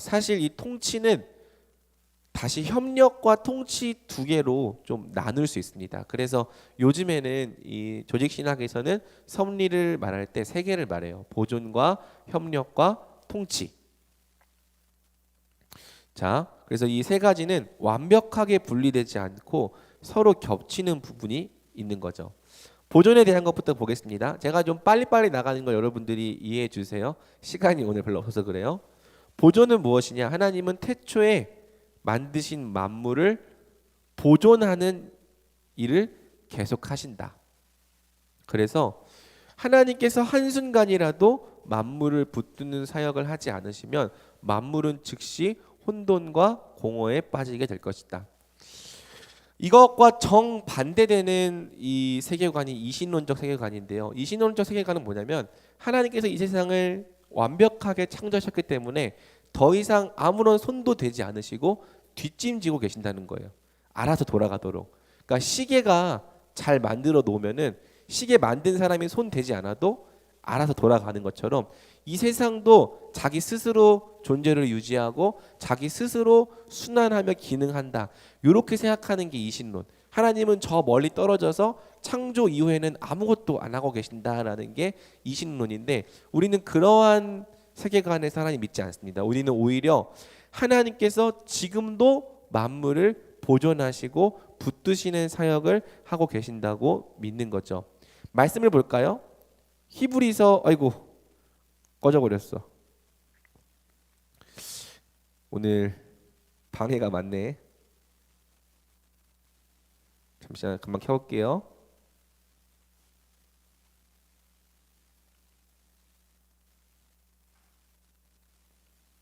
사실 이 통치는 다시 협력과 통치 두 개로 좀 나눌 수 있습니다. 그래서 요즘에는 이 조직신학에서는 섭리를 말할 때 세 개를 말해요. 보존과 협력과 통치. 자, 그래서 이 세 가지는 완벽하게 분리되지 않고 서로 겹치는 부분이 있는 거죠. 보존에 대한 것부터 보겠습니다. 제가 좀 빨리빨리 나가는 걸 여러분들이 이해해 주세요. 시간이 오늘 별로 없어서 그래요. 보존은 무엇이냐? 하나님은 태초에 만드신 만물을 보존하는 일을 계속하신다. 그래서 하나님께서 한순간이라도 만물을 붙드는 사역을 하지 않으시면 만물은 즉시 혼돈과 공허에 빠지게 될 것이다. 이것과 정반대되는 이 세계관이 이신론적 세계관인데요. 이신론적 세계관은 뭐냐면 하나님께서 이 세상을 완벽하게 창조하셨기 때문에 더 이상 아무런 손도 대지 않으시고 뒷짐지고 계신다는 거예요. 알아서 돌아가도록. 그러니까 시계가 잘 만들어 놓으면은 시계 만든 사람이 손 대지 않아도 알아서 돌아가는 것처럼 이 세상도 자기 스스로 존재를 유지하고 자기 스스로 순환하며 기능한다. 이렇게 생각하는 게 이신론. 하나님은 저 멀리 떨어져서 창조 이후에는 아무것도 안 하고 계신다라는 게 이신론인데 우리는 그러한 세계관에서 하나님 믿지 않습니다. 우리는 오히려 하나님께서 지금도 만물을 보존하시고 붙드시는 사역을 하고 계신다고 믿는 거죠. 말씀을 볼까요? 히브리서 아이고 꺼져버렸어. 오늘 방해가 많네. 잠시만 금방 켜볼게요.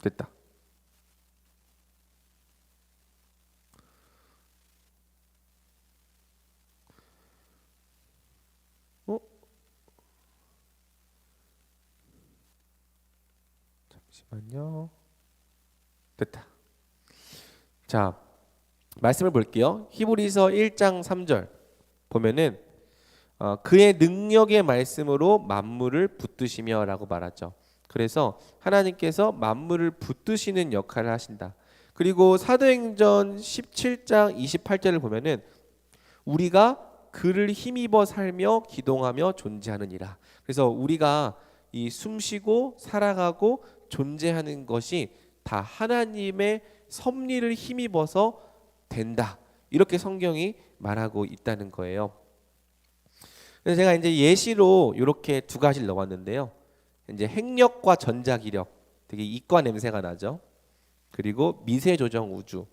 됐다. 어? 잠시만요. 됐다. 자, 말씀을 볼게요. 히브리서 1장 3절 보면은 그의 능력의 말씀으로 만물을 붙드시며라고 말하죠. 그래서 하나님께서 만물을 붙드시는 역할을 하신다. 그리고 사도행전 17장 28절을 보면은 우리가 그를 힘입어 살며 기동하며 존재하느니라. 그래서 우리가 이 숨쉬고 살아가고 존재하는 것이 다 하나님의 섭리를 힘입어서 된다. 이렇게 성경이 말하고 있다는 거예요. 그래서 제가 이제 예시로 이렇게 두 가지를 넣었는데요. 이제 핵력과 전자기력, 되게 이과 냄새가 나죠. 그리고 미세조정 우주.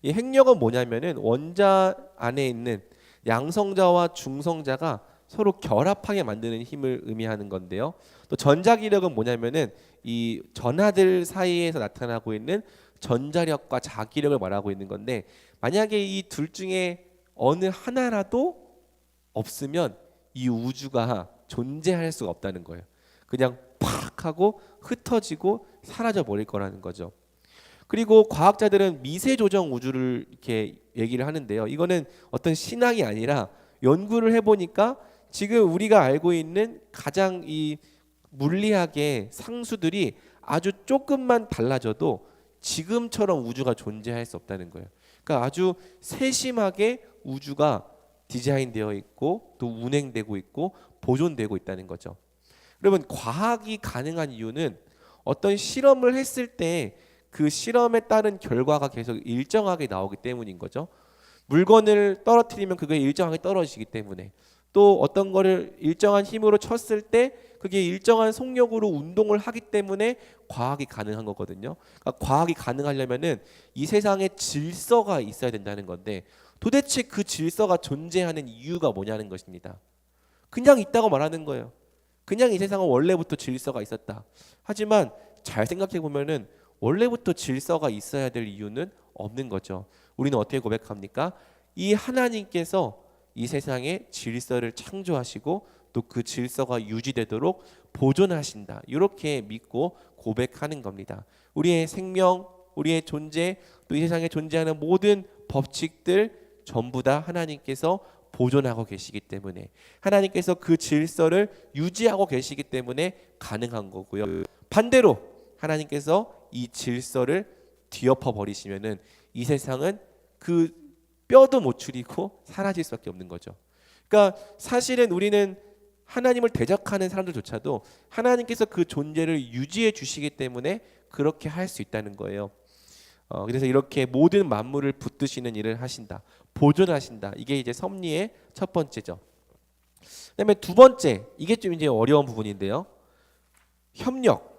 이 핵력은 뭐냐면은 원자 안에 있는 양성자와 중성자가 서로 결합하게 만드는 힘을 의미하는 건데요. 또 전자기력은 뭐냐면은 이 전하들 사이에서 나타나고 있는 전자력과 자기력을 말하고 있는 건데, 만약에 이 둘 중에 어느 하나라도 없으면 이 우주가 존재할 수가 없다는 거예요. 그냥 팍 하고 흩어지고 사라져 버릴 거라는 거죠. 그리고 과학자들은 미세 조정 우주를 이렇게 얘기를 하는데요. 이거는 어떤 신앙이 아니라 연구를 해보니까 지금 우리가 알고 있는 가장 이 물리학의 상수들이 아주 조금만 달라져도 지금처럼 우주가 존재할 수 없다는 거예요. 그러니까 아주 세심하게 우주가 디자인되어 있고 또 운행되고 있고 보존되고 있다는 거죠. 여러분, 과학이 가능한 이유는 어떤 실험을 했을 때 그 실험에 따른 결과가 계속 일정하게 나오기 때문인 거죠. 물건을 떨어뜨리면 그게 일정하게 떨어지기 때문에, 또 어떤 거를 일정한 힘으로 쳤을 때 그게 일정한 속력으로 운동을 하기 때문에 과학이 가능한 거거든요. 그러니까 과학이 가능하려면은 이 세상에 질서가 있어야 된다는 건데, 도대체 그 질서가 존재하는 이유가 뭐냐는 것입니다. 그냥 있다고 말하는 거예요. 그냥 이 세상은 원래부터 질서가 있었다. 하지만 잘 생각해 보면은 원래부터 질서가 있어야 될 이유는 없는 거죠. 우리는 어떻게 고백합니까? 이 하나님께서 이 세상에 질서를 창조하시고 또 그 질서가 유지되도록 보존하신다. 이렇게 믿고 고백하는 겁니다. 우리의 생명, 우리의 존재, 또 이 세상에 존재하는 모든 법칙들 전부 다 하나님께서 보존하고 계시기 때문에, 하나님께서 그 질서를 유지하고 계시기 때문에 가능한 거고요. 반대로 하나님께서 이 질서를 뒤엎어 버리시면은 이 세상은 그 뼈도 못 추리고 사라질 수밖에 없는 거죠. 그러니까 사실은 우리는 하나님을 대적하는 사람들조차도 하나님께서 그 존재를 유지해 주시기 때문에 그렇게 할 수 있다는 거예요. 그래서 이렇게 모든 만물을 붙드시는 일을 하신다, 보존하신다. 이게 이제 섭리의 첫 번째죠. 그다음에 두 번째, 이게 좀 이제 어려운 부분인데요. 협력.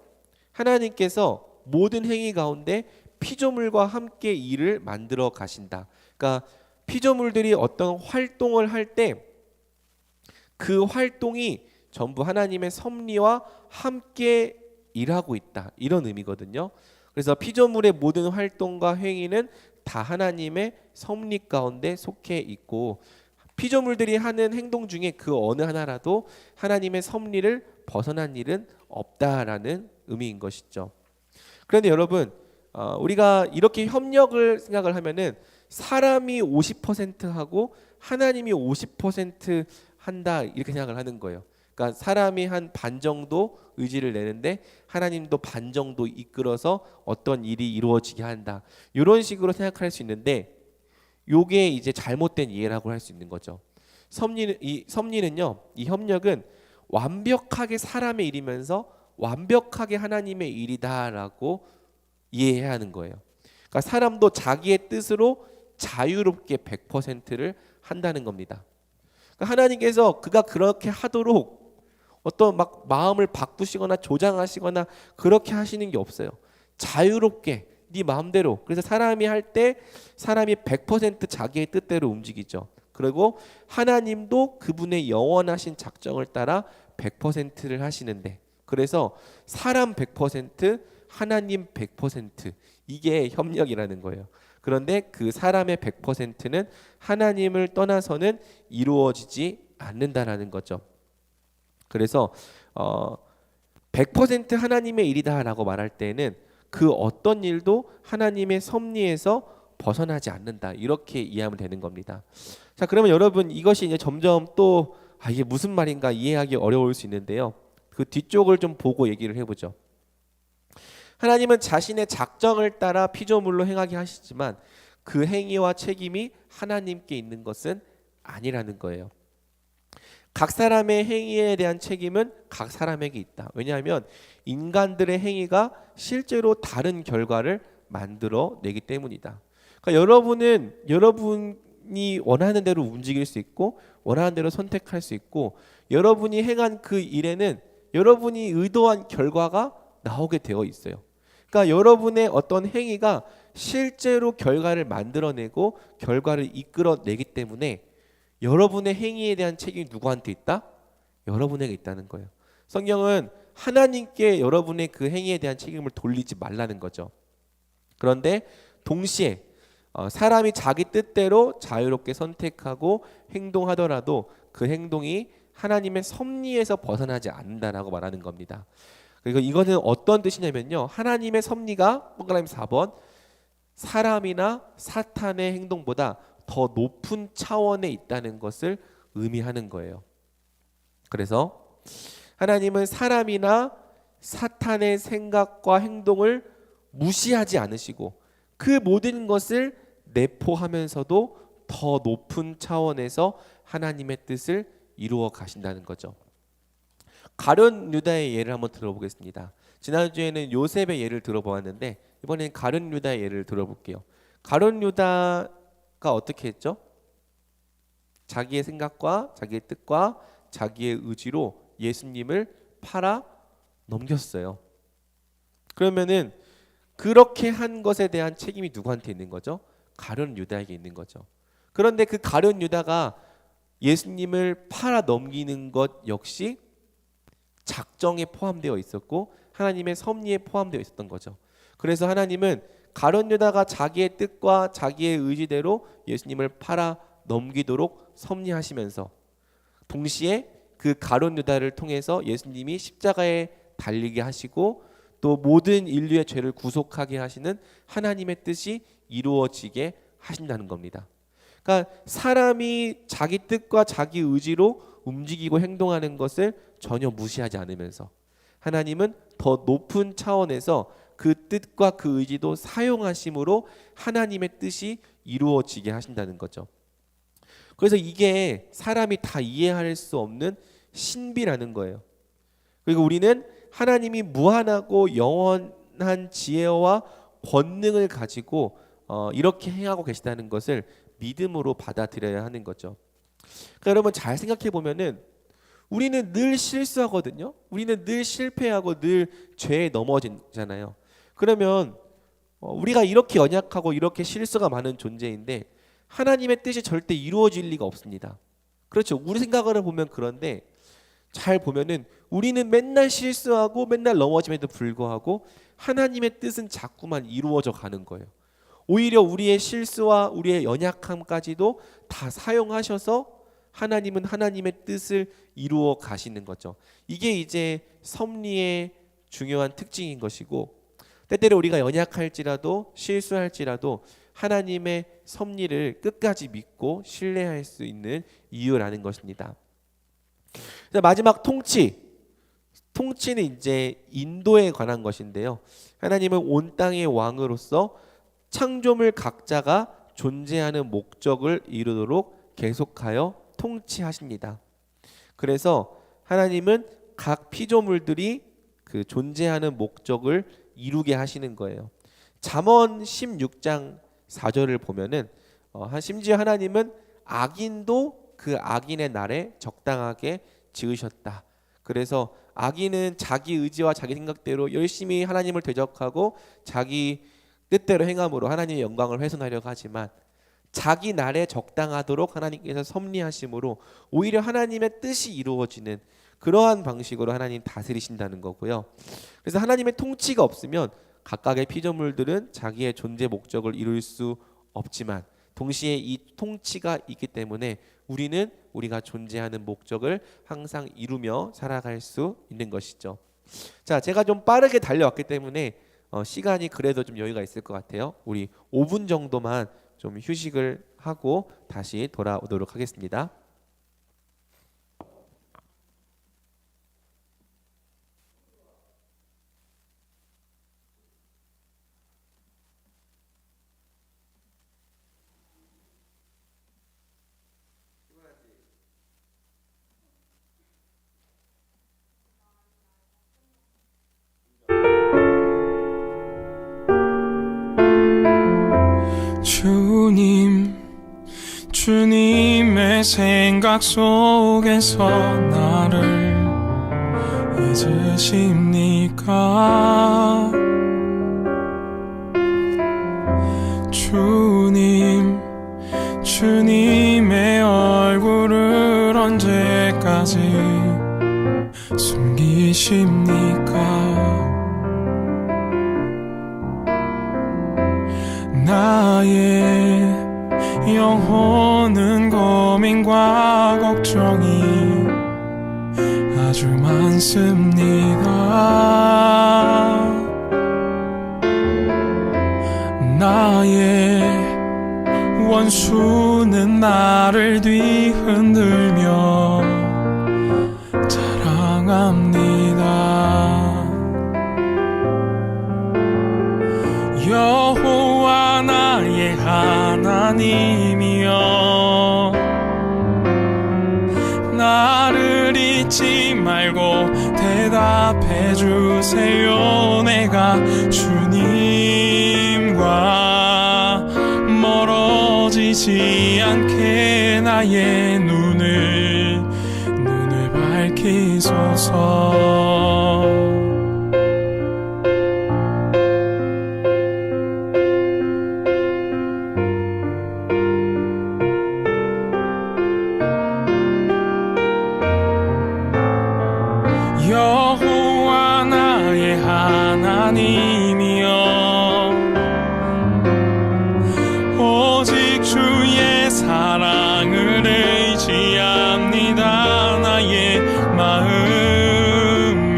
하나님께서 모든 행위 가운데 피조물과 함께 일을 만들어 가신다. 그러니까 피조물들이 어떤 활동을 할 때 그 활동이 전부 하나님의 섭리와 함께 일하고 있다, 이런 의미거든요. 그래서 피조물의 모든 활동과 행위는 다 하나님의 섭리 가운데 속해 있고, 피조물들이 하는 행동 중에 그 어느 하나라도 하나님의 섭리를 벗어난 일은 없다라는 의미인 것이죠. 그런데 여러분, 우리가 이렇게 협력을 생각을 하면은 사람이 50% 하고 하나님이 50% 한다, 이렇게 생각을 하는 거예요. 그러니까 사람이 한 반 정도 의지를 내는데 하나님도 반 정도 이끌어서 어떤 일이 이루어지게 한다, 이런 식으로 생각할 수 있는데, 요게 이제 잘못된 이해라고 할 수 있는 거죠. 섭리는요, 이 협력은 완벽하게 사람의 일이면서 완벽하게 하나님의 일이다라고 이해해야 하는 거예요. 그러니까 사람도 자기의 뜻으로 자유롭게 100%를 한다는 겁니다. 그러니까 하나님께서 그가 그렇게 하도록 어떤 막 마음을 바꾸시거나 조장하시거나 그렇게 하시는 게 없어요. 자유롭게 네 마음대로. 그래서 사람이 할 때 사람이 100% 자기의 뜻대로 움직이죠. 그리고 하나님도 그분의 영원하신 작정을 따라 100%를 하시는데, 그래서 사람 100% 하나님 100% 이게 협력이라는 거예요. 그런데 그 사람의 100%는 하나님을 떠나서는 이루어지지 않는다라는 거죠. 그래서 100% 하나님의 일이다라고 말할 때는 그 어떤 일도 하나님의 섭리에서 벗어나지 않는다, 이렇게 이해하면 되는 겁니다. 자, 그러면 여러분 이것이 이제 점점 또 이게 무슨 말인가 이해하기 어려울 수 있는데요. 그 뒤쪽을 좀 보고 얘기를 해보죠. 하나님은 자신의 작정을 따라 피조물로 행하게 하시지만 그 행위와 책임이 하나님께 있는 것은 아니라는 거예요. 각 사람의 행위에 대한 책임은 각 사람에게 있다. 왜냐하면 인간들의 행위가 실제로 다른 결과를 만들어내기 때문이다. 그러니까 여러분이 원하는 대로 움직일 수 있고 원하는 대로 선택할 수 있고, 여러분이 행한 그 일에는 여러분이 의도한 결과가 나오게 되어 있어요. 그러니까 여러분의 어떤 행위가 실제로 결과를 만들어내고 결과를 이끌어내기 때문에 여러분의 행위에 대한 책임이 누구한테 있다? 여러분에게 있다는 거예요. 성경은 하나님께 여러분의 그 행위에 대한 책임을 돌리지 말라는 거죠. 그런데 동시에 사람이 자기 뜻대로 자유롭게 선택하고 행동하더라도 그 행동이 하나님의 섭리에서 벗어나지 않는다라고 말하는 겁니다. 그리고 이거는 어떤 뜻이냐면요, 하나님의 섭리가 동그라미 4번 사람이나 사탄의 행동보다 더 높은 차원에 있다는 것을 의미하는 거예요. 그래서 하나님은 사람이나 사탄의 생각과 행동을 무시하지 않으시고 그 모든 것을 내포하면서도 더 높은 차원에서 하나님의 뜻을 이루어 가신다는 거죠. 가룟 유다의 예를 한번 들어보겠습니다. 지난주에는 요셉의 예를 들어보았는데 이번엔 가룟 유다의 예를 들어볼게요. 가룟 유다가 어떻게 했죠? 자기의 생각과 자기의 뜻과 자기의 의지로 예수님을 팔아 넘겼어요. 그러면은 그렇게 한 것에 대한 책임이 누구한테 있는 거죠? 가룟 유다에게 있는 거죠. 그런데 그 가룟 유다가 예수님을 팔아 넘기는 것 역시 작정에 포함되어 있었고 하나님의 섭리에 포함되어 있었던 거죠. 그래서 하나님은 가룟 유다가 자기의 뜻과 자기의 의지대로 예수님을 팔아 넘기도록 섭리하시면서 동시에 그 가룟 유다를 통해서 예수님이 십자가에 달리게 하시고 또 모든 인류의 죄를 구속하게 하시는 하나님의 뜻이 이루어지게 하신다는 겁니다. 그러니까 사람이 자기 뜻과 자기 의지로 움직이고 행동하는 것을 전혀 무시하지 않으면서 하나님은 더 높은 차원에서 그 뜻과 그 의지도 사용하심으로 하나님의 뜻이 이루어지게 하신다는 거죠. 그래서 이게 사람이 다 이해할 수 없는 신비라는 거예요. 그리고 우리는 하나님이 무한하고 영원한 지혜와 권능을 가지고 이렇게 행하고 계시다는 것을 믿음으로 받아들여야 하는 거죠. 그러니까 여러분 잘 생각해 보면은 우리는 늘 실수하거든요. 우리는 늘 실패하고 늘 죄에 넘어지잖아요. 그러면 우리가 이렇게 연약하고 이렇게 실수가 많은 존재인데 하나님의 뜻이 절대 이루어질 리가 없습니다. 그렇죠. 우리 생각으로 보면 그런데 잘 보면은 우리는 맨날 실수하고 맨날 넘어짐에도 불구하고 하나님의 뜻은 자꾸만 이루어져 가는 거예요. 오히려 우리의 실수와 우리의 연약함까지도 다 사용하셔서 하나님은 하나님의 뜻을 이루어 가시는 거죠. 이게 이제 섭리의 중요한 특징인 것이고, 때때로 우리가 연약할지라도 실수할지라도 하나님의 섭리를 끝까지 믿고 신뢰할 수 있는 이유라는 것입니다. 마지막 통치는 이제 인도에 관한 것인데요. 하나님은 온 땅의 왕으로서 창조물 각자가 존재하는 목적을 이루도록 계속하여 통치하십니다. 그래서 하나님은 각 피조물들이 그 존재하는 목적을 이루게 하시는 거예요. 잠언 16장 4절을 보면은 심지어 하나님은 악인도 그 악인의 날에 적당하게 지으셨다. 그래서 악인은 자기 의지와 자기 생각대로 열심히 하나님을 대적하고 자기 뜻대로 행함으로 하나님의 영광을 훼손하려고 하지만 자기 날에 적당하도록 하나님께서 섭리하심으로 오히려 하나님의 뜻이 이루어지는 그러한 방식으로 하나님 다스리신다는 거고요. 그래서 하나님의 통치가 없으면 각각의 피조물들은 자기의 존재 목적을 이룰 수 없지만 동시에 이 통치가 있기 때문에 우리는 우리가 존재하는 목적을 항상 이루며 살아갈 수 있는 것이죠. 자, 제가 좀 빠르게 달려왔기 때문에 시간이 그래도 좀 여유가 있을 것 같아요. 우리 5분 정도만 좀 휴식을 하고 다시 돌아오도록 하겠습니다. 주님의 생각 속에서 나를 잊으십니까? 주님의 얼굴을 언제까지 숨기십니까? 나의 영혼은 고민과 걱정이 아주 많습니다. 나의 원수는 나를 뒤흔들며 자랑합니다. 여호와 나의 하나님이여, 나를 잊지 말고 대답해 주세요. 내가 주님과 멀어지지 않게 나의 눈을 밝히소서. 여호와 나의 하나님이여, 오직 주의 사랑을 의지합니다. 나의 마음이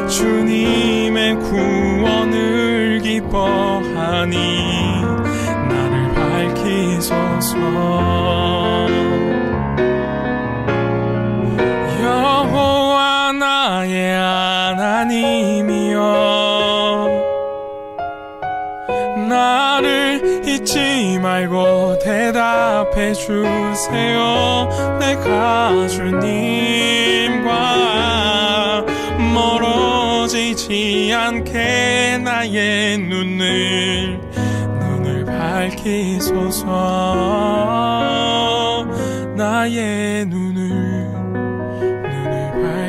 주님의 구원을 기뻐하니 나를 밝히소서. 여호와 나의 하나님이여, 나를 잊지 말고 대답해 주세요. 내가 주님과 멀어지지 않게 나의 눈을 밝히소서. 나의 눈을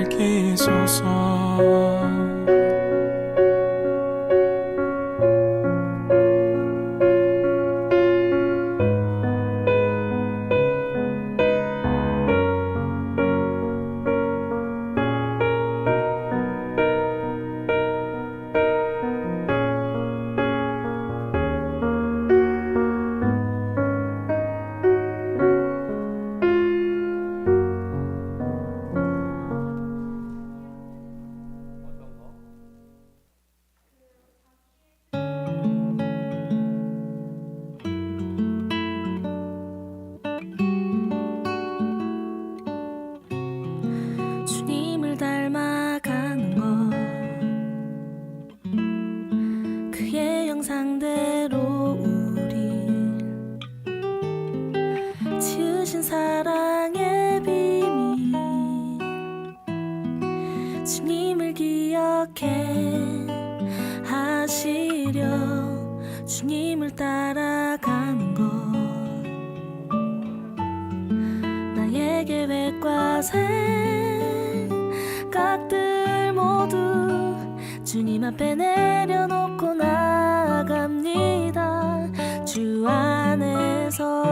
밝히소서. 주님을 닮아가는 것, 그의 형상대로 우리 지으신 사랑의 비밀, 주님을 기억해 하시려 주님을 따라가는 것, 삶과 생각들 모두 주님 앞에 내려놓고 나갑니다. 주 안에서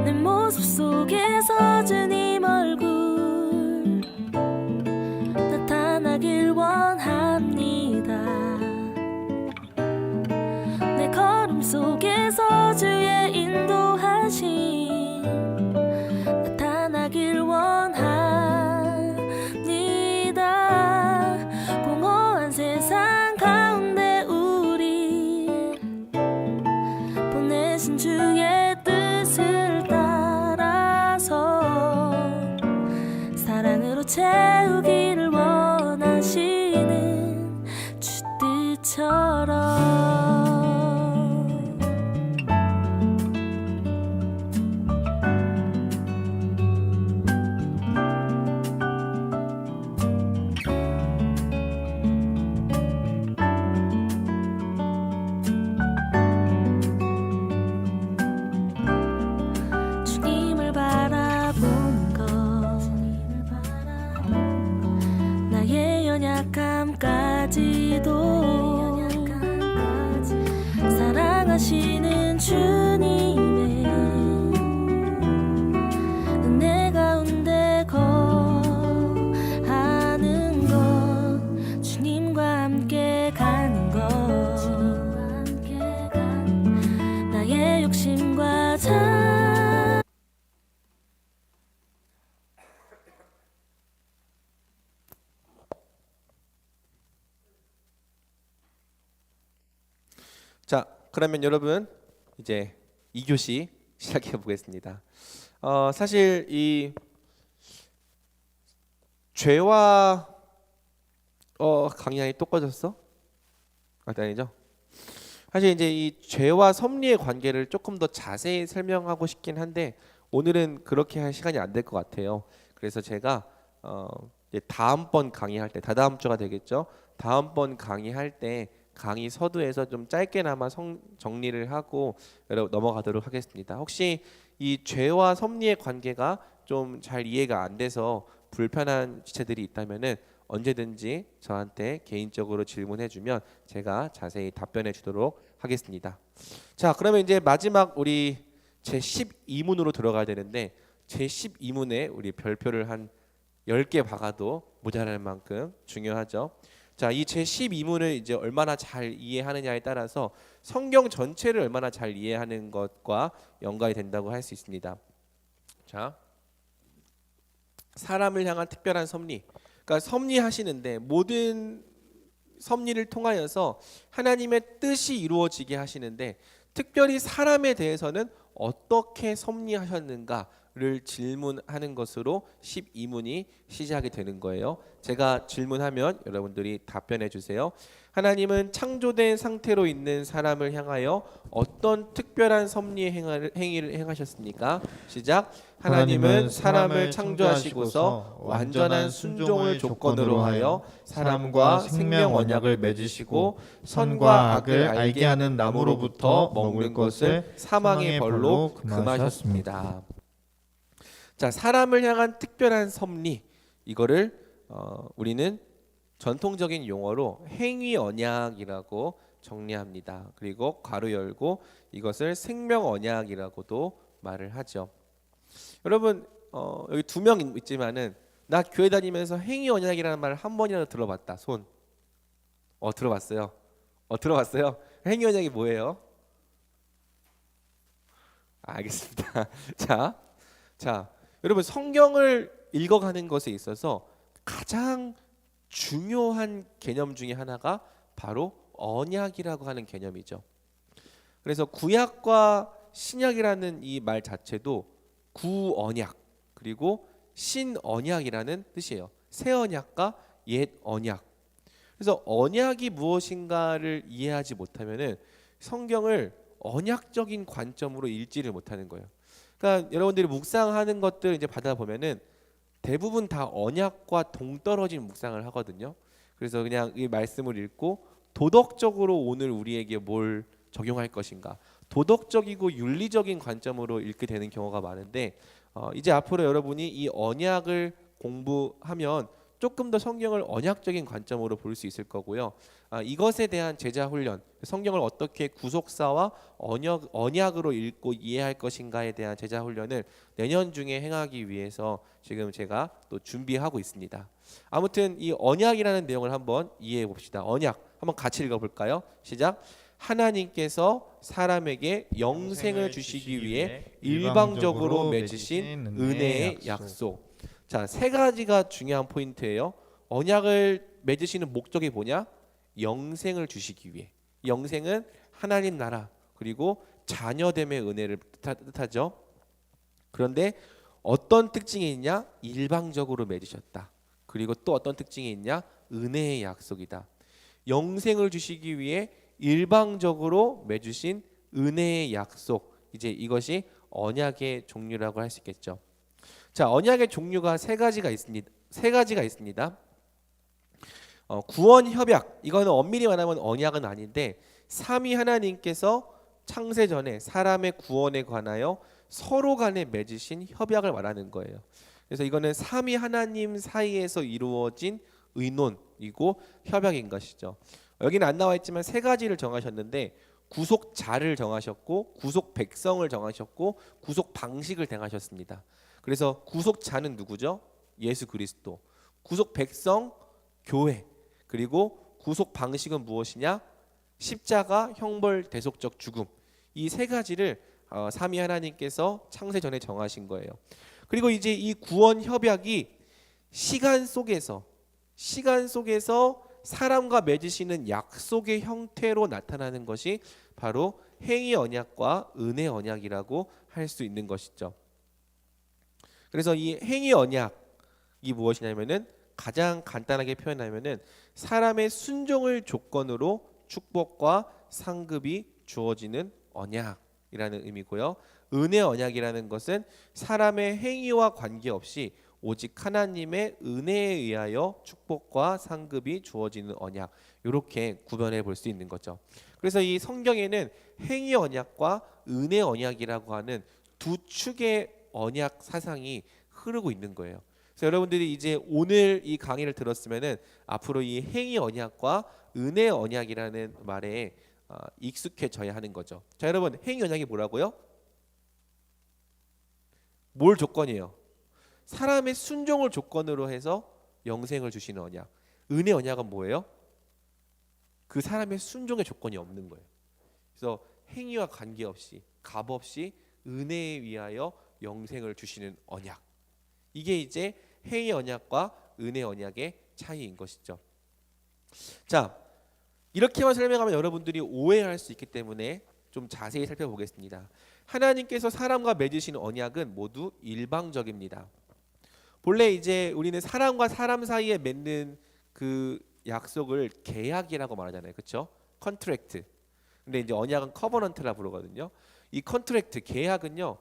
내 모습 속에서 주님 얼굴 나타나길 원합니다. 내 걸음 속에서 주의 인도하심 나타나길 원합니다. 공허한 세상 가운데 우리 보내신 주의 뜻을 따라서 사랑으로 채우기를 원하시는 주 뜻처럼 주님을 바라보는 것 나의 연약함까지도 사랑하시는 주님의 은혜 가운데 거하는 것 주님과 함께 가는 것 나의 욕심과 자, 그러면 여러분 이제 2교시 시작해 보겠습니다. 사실 이 죄와 강의안이 또 꺼졌어? 아니죠? 사실 이제 이 죄와 섭리의 관계를 조금 더 자세히 설명하고 싶긴 한데 오늘은 그렇게 할 시간이 안 될 것 같아요. 그래서 제가 이제 다음번 강의할 때, 다다음 주가 되겠죠? 다음번 강의할 때 강의 서두에서 좀 짧게나마 정리를 하고 넘어가도록 하겠습니다. 혹시 이 죄와 섭리의 관계가 좀 잘 이해가 안 돼서 불편한 지체들이 있다면은 언제든지 저한테 개인적으로 질문해 주면 제가 자세히 답변해 주도록 하겠습니다. 자, 그러면 이제 마지막 우리 제 12문으로 들어가야 되는데 제 12문에 우리 별표를 한 10개 박아도 모자랄 만큼 중요하죠. 자, 이 제 12문을 이제 얼마나 잘 이해하느냐에 따라서 성경 전체를 얼마나 잘 이해하는 것과 연관이 된다고 할 수 있습니다. 자, 사람을 향한 특별한 섭리. 그러니까 섭리하시는데 모든 섭리를 통하여서 하나님의 뜻이 이루어지게 하시는데 특별히 사람에 대해서는 어떻게 섭리하셨는가를 질문하는 것으로 12문이 시작이 되는 거예요. 제가 질문하면 여러분들이 답변해 주세요. 하나님은 창조된 상태로 있는 사람을 향하여 어떤 특별한 섭리의 행위를 행하셨습니까? 시작. 하나님은 사람을 창조하시고서 완전한 순종을 조건으로 하여 사람과 생명 언약을 맺으시고 선과 악을 알게 하는 나무로부터 먹을 것을 사망의 벌로 금하셨습니다. 자, 사람을 향한 특별한 섭리, 이거를 우리는 전통적인 용어로 행위 언약이라고 정리합니다. 그리고 괄호 열고 이것을 생명 언약이라고도 말을 하죠. 여러분 여기 2명 있지만은 나 교회 다니면서 행위 언약이라는 말을 한 번이라도 들어봤다. 손. 들어봤어요. 들어봤어요. 행위 언약이 뭐예요? 알겠습니다. 자, 여러분 성경을 읽어가는 것에 있어서 가장 중요한 개념 중에 하나가 바로 언약이라고 하는 개념이죠. 그래서 구약과 신약이라는 이 말 자체도 구언약 그리고 신언약이라는 뜻이에요. 새 언약과 옛 언약. 그래서 언약이 무엇인가를 이해하지 못하면은 성경을 언약적인 관점으로 읽지를 못하는 거예요. 그러니까 여러분들이 묵상하는 것들 이제 받아 보면은 대부분 다 언약과 동떨어진 묵상을 하거든요. 그래서 그냥 이 말씀을 읽고 도덕적으로 오늘 우리에게 뭘 적용할 것인가, 도덕적이고 윤리적인 관점으로 읽게 되는 경우가 많은데 이제 앞으로 여러분이 이 언약을 공부하면 조금 더 성경을 언약적인 관점으로 볼 수 있을 거고요. 이것에 대한 제자 훈련, 성경을 어떻게 구속사와 언약으로 읽고 이해할 것인가에 대한 제자 훈련을 내년 중에 행하기 위해서 지금 제가 또 준비하고 있습니다. 아무튼 이 언약이라는 내용을 한번 이해해 봅시다. 언약 한번 같이 읽어볼까요? 시작. 하나님께서 사람에게 영생을 주시기 위해 일방적으로 맺으신 은혜의 약속. 자, 세 가지가 중요한 포인트예요. 언약을 맺으시는 목적이 뭐냐? 영생을 주시기 위해. 영생은 하나님 나라 그리고 자녀됨의 은혜를 뜻하죠. 그런데 어떤 특징이 있냐? 일방적으로 맺으셨다. 그리고 또 어떤 특징이 있냐? 은혜의 약속이다. 영생을 주시기 위해 일방적으로 맺으신 은혜의 약속. 이제 이것이 언약의 종류라고 할 수 있겠죠. 자, 언약의 종류가 세 가지가 있습니다. 구원 협약. 이거는 엄밀히 말하면 언약은 아닌데 삼위 하나님께서 창세 전에 사람의 구원에 관하여 서로 간에 맺으신 협약을 말하는 거예요. 그래서 이거는 삼위 하나님 사이에서 이루어진 의논이고 협약인 것이죠. 여기는 안 나와 있지만 세 가지를 정하셨는데 구속자를 정하셨고 구속 백성을 정하셨고 구속 방식을 정하셨습니다. 그래서 구속자는 누구죠? 예수 그리스도. 구속 백성 교회. 그리고 구속 방식은 무엇이냐? 십자가, 형벌, 대속적 죽음. 이 세 가지를 삼위 하나님께서 창세 전에 정하신 거예요. 그리고 이제 이 구원 협약이 시간 속에서 사람과 맺으시는 약속의 형태로 나타나는 것이 바로 행위 언약과 은혜 언약이라고 할 수 있는 것이죠. 그래서 이 행위 언약이 무엇이냐면은 가장 간단하게 표현하면은 사람의 순종을 조건으로 축복과 상급이 주어지는 언약이라는 의미고요. 은혜 언약이라는 것은 사람의 행위와 관계없이 오직 하나님의 은혜에 의하여 축복과 상급이 주어지는 언약. 이렇게 구별해 볼 수 있는 거죠. 그래서 이 성경에는 행위 언약과 은혜 언약이라고 하는 두 축의 언약 사상이 흐르고 있는 거예요. 그래서 여러분들이 이제 오늘 이 강의를 들었으면은 앞으로 이 행위 언약과 은혜 언약이라는 말에 익숙해져야 하는 거죠. 자, 여러분, 행위 언약이 뭐라고요? 뭘 조건이에요? 사람의 순종을 조건으로 해서 영생을 주시는 언약. 은혜 언약은 뭐예요? 그 사람의 순종의 조건이 없는 거예요. 그래서 행위와 관계없이 값없이 은혜에 위하여 영생을 주시는 언약. 이게 이제 행위 언약과 은혜 언약의 차이인 것이죠. 자, 이렇게만 설명하면 여러분들이 오해할 수 있기 때문에 좀 자세히 살펴보겠습니다. 하나님께서 사람과 맺으신 언약은 모두 일방적입니다. 본래 이제 우리는 사람과 사람 사이에 맺는 그 약속을 계약이라고 말하잖아요. 그렇죠? 컨트랙트. 근데 이제 언약은 커버넌트라 부르거든요. 이 컨트랙트, 계약은요,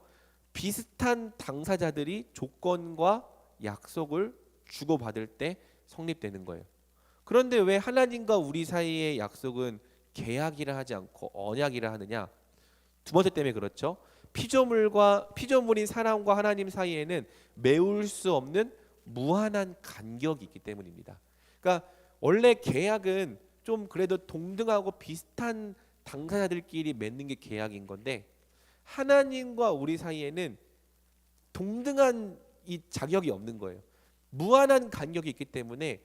비슷한 당사자들이 조건과 약속을 주고받을 때 성립되는 거예요. 그런데 왜 하나님과 우리 사이의 약속은 계약이라 하지 않고 언약이라 하느냐? 두 번째 때문에 그렇죠. 피조물인 사람과 하나님 사이에는 메울 수 없는 무한한 간격이 있기 때문입니다. 그러니까 원래 계약은 좀 그래도 동등하고 비슷한 당사자들끼리 맺는 게 계약인 건데 하나님과 우리 사이에는 동등한 이 자격이 없는 거예요. 무한한 간격이 있기 때문에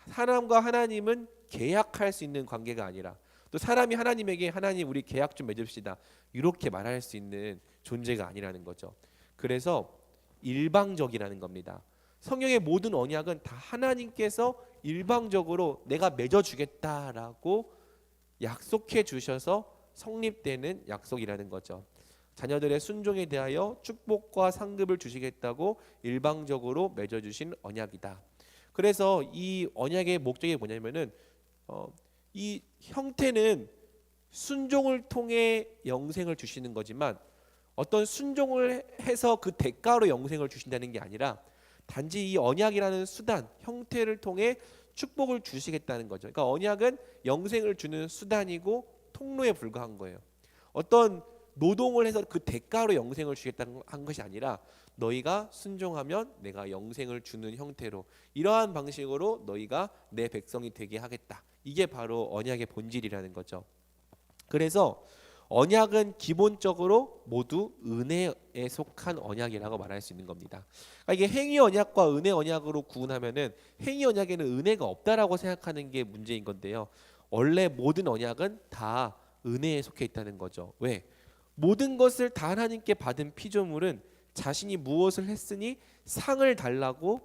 사람과 하나님은 계약할 수 있는 관계가 아니라 또 사람이 하나님에게 하나님 우리 계약 좀 맺읍시다 이렇게 말할 수 있는 존재가 아니라는 거죠. 그래서 일방적이라는 겁니다. 성경의 모든 언약은 다 하나님께서 일방적으로 내가 맺어주겠다라고 약속해 주셔서 성립되는 약속이라는 거죠. 자녀들의 순종에 대하여 축복과 상급을 주시겠다고 일방적으로 맺어주신 언약이다. 그래서 이 언약의 목적이 뭐냐면은 이 형태는 순종을 통해 영생을 주시는 거지만 어떤 순종을 해서 그 대가로 영생을 주신다는 게 아니라 단지 이 언약이라는 수단, 형태를 통해 축복을 주시겠다는 거죠. 그러니까 언약은 영생을 주는 수단이고 통로에 불과한 거예요. 어떤 노동을 해서 그 대가로 영생을 주겠다는 한 것이 아니라 너희가 순종하면 내가 영생을 주는 형태로 이러한 방식으로 너희가 내 백성이 되게 하겠다. 이게 바로 언약의 본질이라는 거죠. 그래서 언약은 기본적으로 모두 은혜에 속한 언약이라고 말할 수 있는 겁니다. 그러니까 이게 행위 언약과 은혜 언약으로 구분하면은 행위 언약에는 은혜가 없다라고 생각하는 게 문제인 건데요. 원래 모든 언약은 다 은혜에 속해 있다는 거죠. 왜? 모든 것을 다 하나님께 받은 피조물은 자신이 무엇을 했으니 상을 달라고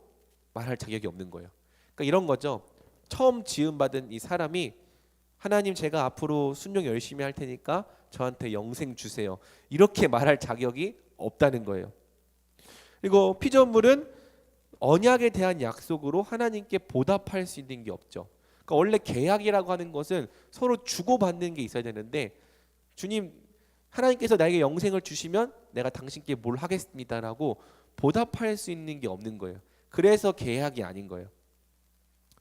말할 자격이 없는 거예요. 그러니까 이런 거죠. 처음 지음받은 이 사람이 하나님 제가 앞으로 순종 열심히 할 테니까 저한테 영생 주세요. 이렇게 말할 자격이 없다는 거예요. 그리고 피조물은 언약에 대한 약속으로 하나님께 보답할 수 있는 게 없죠. 그러니까 원래 계약이라고 하는 것은 서로 주고받는 게 있어야 되는데 주님 하나님께서 나에게 영생을 주시면 내가 당신께 뭘 하겠습니다라고 보답할 수 있는 게 없는 거예요. 그래서 계약이 아닌 거예요.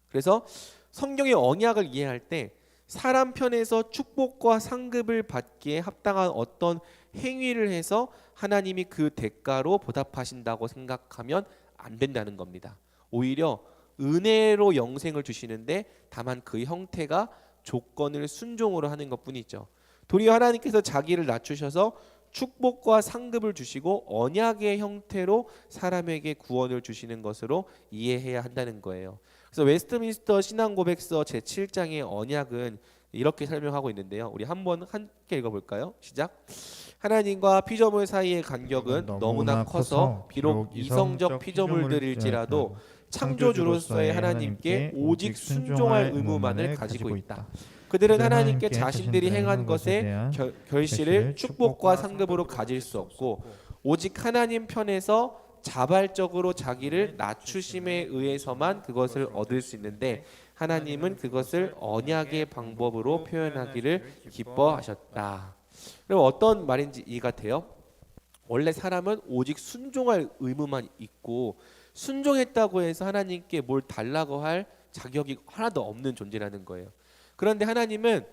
그래서 성경의 언약을 이해할 때 사람 편에서 축복과 상급을 받기에 합당한 어떤 행위를 해서 하나님이 그 대가로 보답하신다고 생각하면 안 된다는 겁니다. 오히려 은혜로 영생을 주시는데 다만 그 형태가 조건을 순종으로 하는 것뿐이죠. 도리어 하나님께서 자기를 낮추셔서 축복과 상급을 주시고 언약의 형태로 사람에게 구원을 주시는 것으로 이해해야 한다는 거예요. 그래서 웨스트민스터 신앙고백서 제7장의 언약은 이렇게 설명하고 있는데요. 우리 한번 함께 읽어볼까요? 시작. 하나님과 피조물 사이의 간격은 너무나 커서 비록 이성적 피조물들일지라도 창조주로서의 하나님께 오직 순종할 의무만을 가지고 있다. 그들은 하나님께 자신들이 행한 것에 결실을 축복과 상급으로 가질 수 없고 오직 하나님 편에서 자발적으로 자기를 낮추심에 의해서만 그것을 얻을 수 있는데 하나님은 그것을 언약의 방법으로 표현하기를 기뻐하셨다. 그럼 어떤 말인지 이해가 돼요? 원래 사람은 오직 순종할 의무만 있고 순종했다고 해서 하나님께 뭘 달라고 할 자격이 하나도 없는 존재라는 거예요. 그런데 하나님은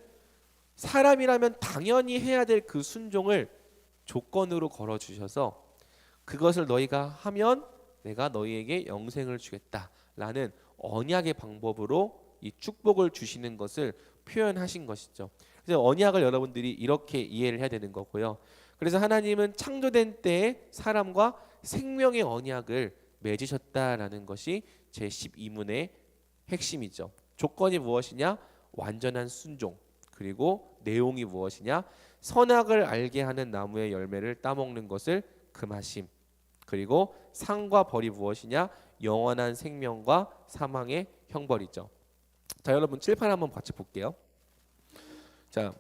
사람이라면 당연히 해야 될 그 순종을 조건으로 걸어주셔서 그것을 너희가 하면 내가 너희에게 영생을 주겠다라는 언약의 방법으로 이 축복을 주시는 것을 표현하신 것이죠. 그래서 언약을 여러분들이 이렇게 이해를 해야 되는 거고요. 그래서 하나님은 창조된 때에 사람과 생명의 언약을 맺으셨다라는 것이 제12문의 핵심이죠. 조건이 무엇이냐? 완전한 순종. 그리고 내용이 무엇이냐? 선악을 알게 하는 나무의 열매를 따먹는 것을 금하심. 그리고 상과 벌이 무엇이냐? 영원한 생명과 사망의 형벌이죠. 자, 여러분 칠판 한번 같이 볼게요. 자,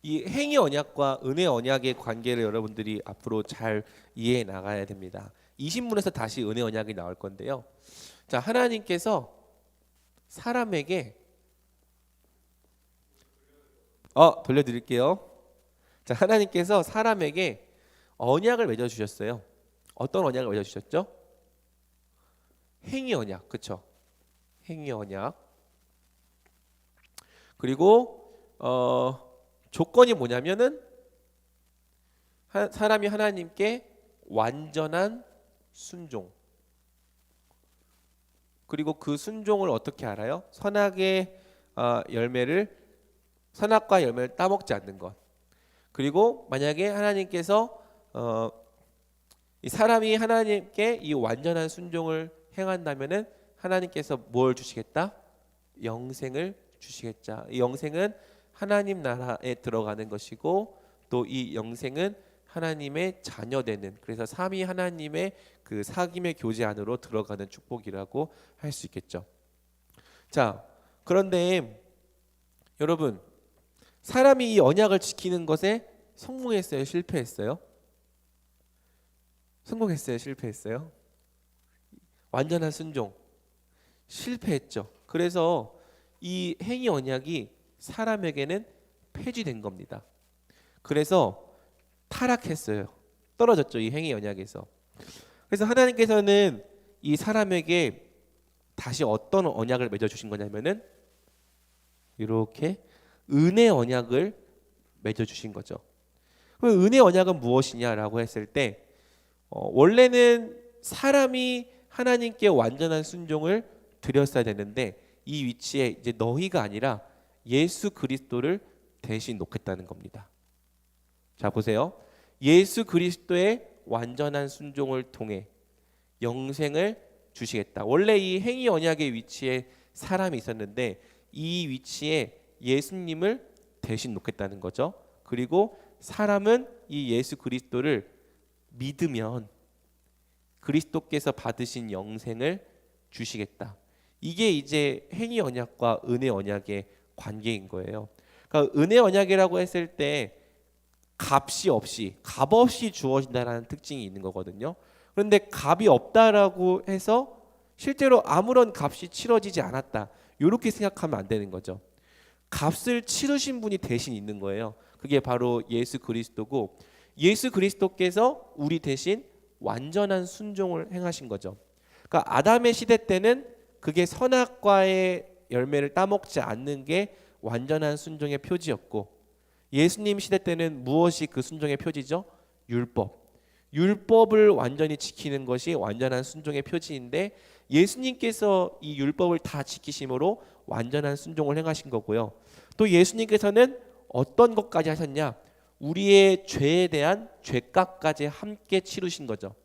이 행위 언약과 은혜 언약의 관계를 여러분들이 앞으로 잘 이해해 나가야 됩니다. 20문에서 다시 은혜 언약이 나올 건데요. 자, 하나님께서 사람에게 돌려드릴게요. 자, 하나님께서 사람에게 언약을 맺어 주셨어요. 어떤 언약을 맺어 주셨죠? 행위 언약, 그렇죠? 행위 언약. 그리고 조건이 뭐냐면은 사람이 하나님께 완전한 순종. 그리고 그 순종을 어떻게 알아요? 선악과 열매를 따먹지 않는 것. 그리고 만약에 하나님께서 이 사람이 하나님께 이 완전한 순종을 행한다면은 하나님께서 뭘 주시겠다? 영생을 주시겠다. 이 영생은 하나님 나라에 들어가는 것이고 또 이 영생은 하나님의 자녀되는, 그래서 삼위 하나님의 그 사귐의 교제 안으로 들어가는 축복이라고 할 수 있겠죠. 자, 그런데 여러분, 사람이 이 언약을 지키는 것에 성공했어요? 실패했어요? 성공했어요? 실패했어요? 완전한 순종. 실패했죠. 그래서 이 행위 언약이 사람에게는 폐지된 겁니다. 그래서 타락했어요. 떨어졌죠. 이 행위 언약에서. 그래서 하나님께서는 이 사람에게 다시 어떤 언약을 맺어 주신 거냐면은 이렇게 은혜 언약을 맺어 주신 거죠. 그럼 은혜 언약은 무엇이냐라고 했을 때 원래는 사람이 하나님께 완전한 순종을 드렸어야 되는데 이 위치에 이제 너희가 아니라 예수 그리스도를 대신 놓겠다는 겁니다. 자 보세요. 예수 그리스도의 완전한 순종을 통해 영생을 주시겠다. 원래 이 행위 언약의 위치에 사람이 있었는데 이 위치에 예수님을 대신 놓겠다는 거죠. 그리고 사람은 이 예수 그리스도를 믿으면 그리스도께서 받으신 영생을 주시겠다. 이게 이제 행위 언약과 은혜 언약의 관계인 거예요. 그러니까 은혜 언약이라고 했을 때 값이 없이 값없이 주어진다라는 특징이 있는 거거든요. 그런데 값이 없다라고 해서 실제로 아무런 값이 치러지지 않았다. 이렇게 생각하면 안 되는 거죠. 값을 치르신 분이 대신 있는 거예요. 그게 바로 예수 그리스도고 예수 그리스도께서 우리 대신 완전한 순종을 행하신 거죠. 그러니까 아담의 시대 때는 그게 선악과의 열매를 따먹지 않는 게 완전한 순종의 표지였고 예수님 시대 때는 무엇이 그 순종의 표지죠? 율법. 율법을 완전히 지키는 것이 완전한 순종의 표지인데 예수님께서 이 율법을 다 지키심으로 완전한 순종을 행하신 거고요. 또 예수님께서는 어떤 것까지 하셨냐? 우리의 죄에 대한 죄값까지 함께 치르신 거죠.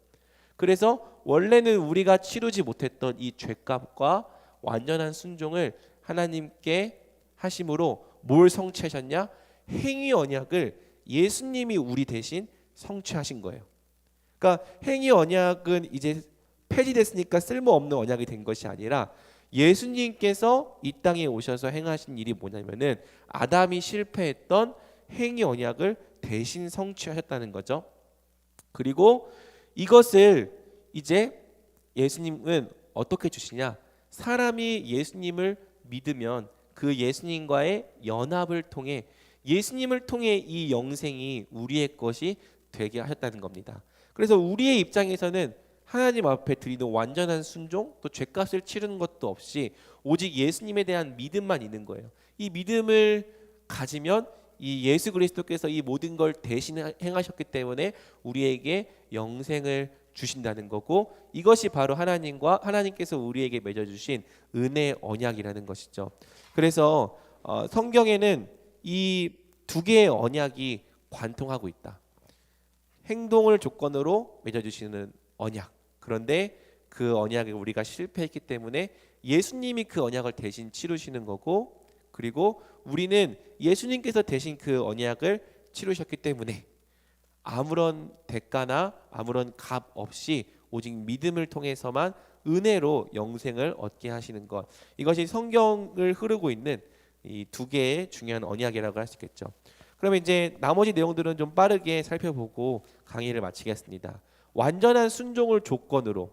그래서 원래는 우리가 치르지 못했던 이 죄값과 완전한 순종을 하나님께 하심으로 뭘 성취하셨냐? 행위 언약을 예수님이 우리 대신 성취하신 거예요. 그러니까 행위 언약은 이제 폐지됐으니까 쓸모없는 언약이 된 것이 아니라 예수님께서 이 땅에 오셔서 행하신 일이 뭐냐면은 아담이 실패했던 행위 언약을 대신 성취하셨다는 거죠. 그리고 이것을 이제 예수님은 어떻게 주시냐? 사람이 예수님을 믿으면 그 예수님과의 연합을 통해 예수님을 통해 이 영생이 우리의 것이 되게 하셨다는 겁니다. 그래서 우리의 입장에서는 하나님 앞에 드리는 완전한 순종 또 죄값을 치르는 것도 없이 오직 예수님에 대한 믿음만 있는 거예요. 이 믿음을 가지면 이 예수 그리스도께서 이 모든 걸 대신 행하셨기 때문에 우리에게 영생을 주신다는 거고 이것이 바로 하나님께서 우리에게 맺어주신 은혜 언약이라는 것이죠. 그래서 성경에는 이 두 개의 언약이 관통하고 있다. 행동을 조건으로 맺어주시는 언약. 그런데 그 언약에 우리가 실패했기 때문에 예수님이 그 언약을 대신 치르시는 거고 그리고 우리는 예수님께서 대신 그 언약을 치르셨기 때문에 아무런 대가나 아무런 값 없이 오직 믿음을 통해서만 은혜로 영생을 얻게 하시는 것. 이것이 성경을 흐르고 있는 이 두 개의 중요한 언약이라고 할 수 있겠죠. 그러면 이제 나머지 내용들은 좀 빠르게 살펴보고 강의를 마치겠습니다. 완전한 순종을 조건으로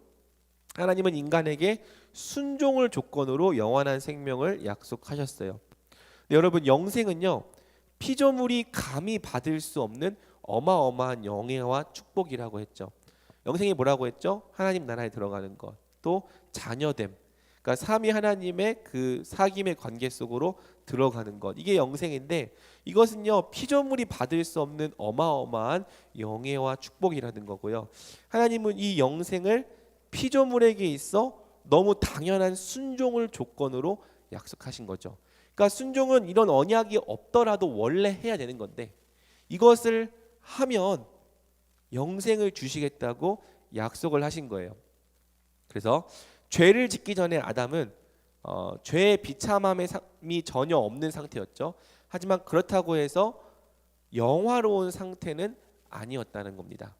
하나님은 인간에게 순종을 조건으로 영원한 생명을 약속하셨어요. 여러분 영생은요 피조물이 감히 받을 수 없는 어마어마한 영예와 축복이라고 했죠. 영생이 뭐라고 했죠? 하나님 나라에 들어가는 것, 또 자녀됨. 그러니까 삼위 하나님의 그 사귐의 관계 속으로 들어가는 것. 이게 영생인데 이것은요 피조물이 받을 수 없는 어마어마한 영예와 축복이라는 거고요. 하나님은 이 영생을 피조물에게 있어 너무 당연한 순종을 조건으로 약속하신 거죠. 그러니까 순종은 이런 언약이 없더라도 원래 해야 되는 건데 이것을 하면 영생을 주시겠다고 약속을 하신 거예요. 그래서 죄를 짓기 전에 아담은 죄의 비참함이 전혀 없는 상태였죠. 하지만 그렇다고 해서 영화로운 상태는 아니었다는 겁니다.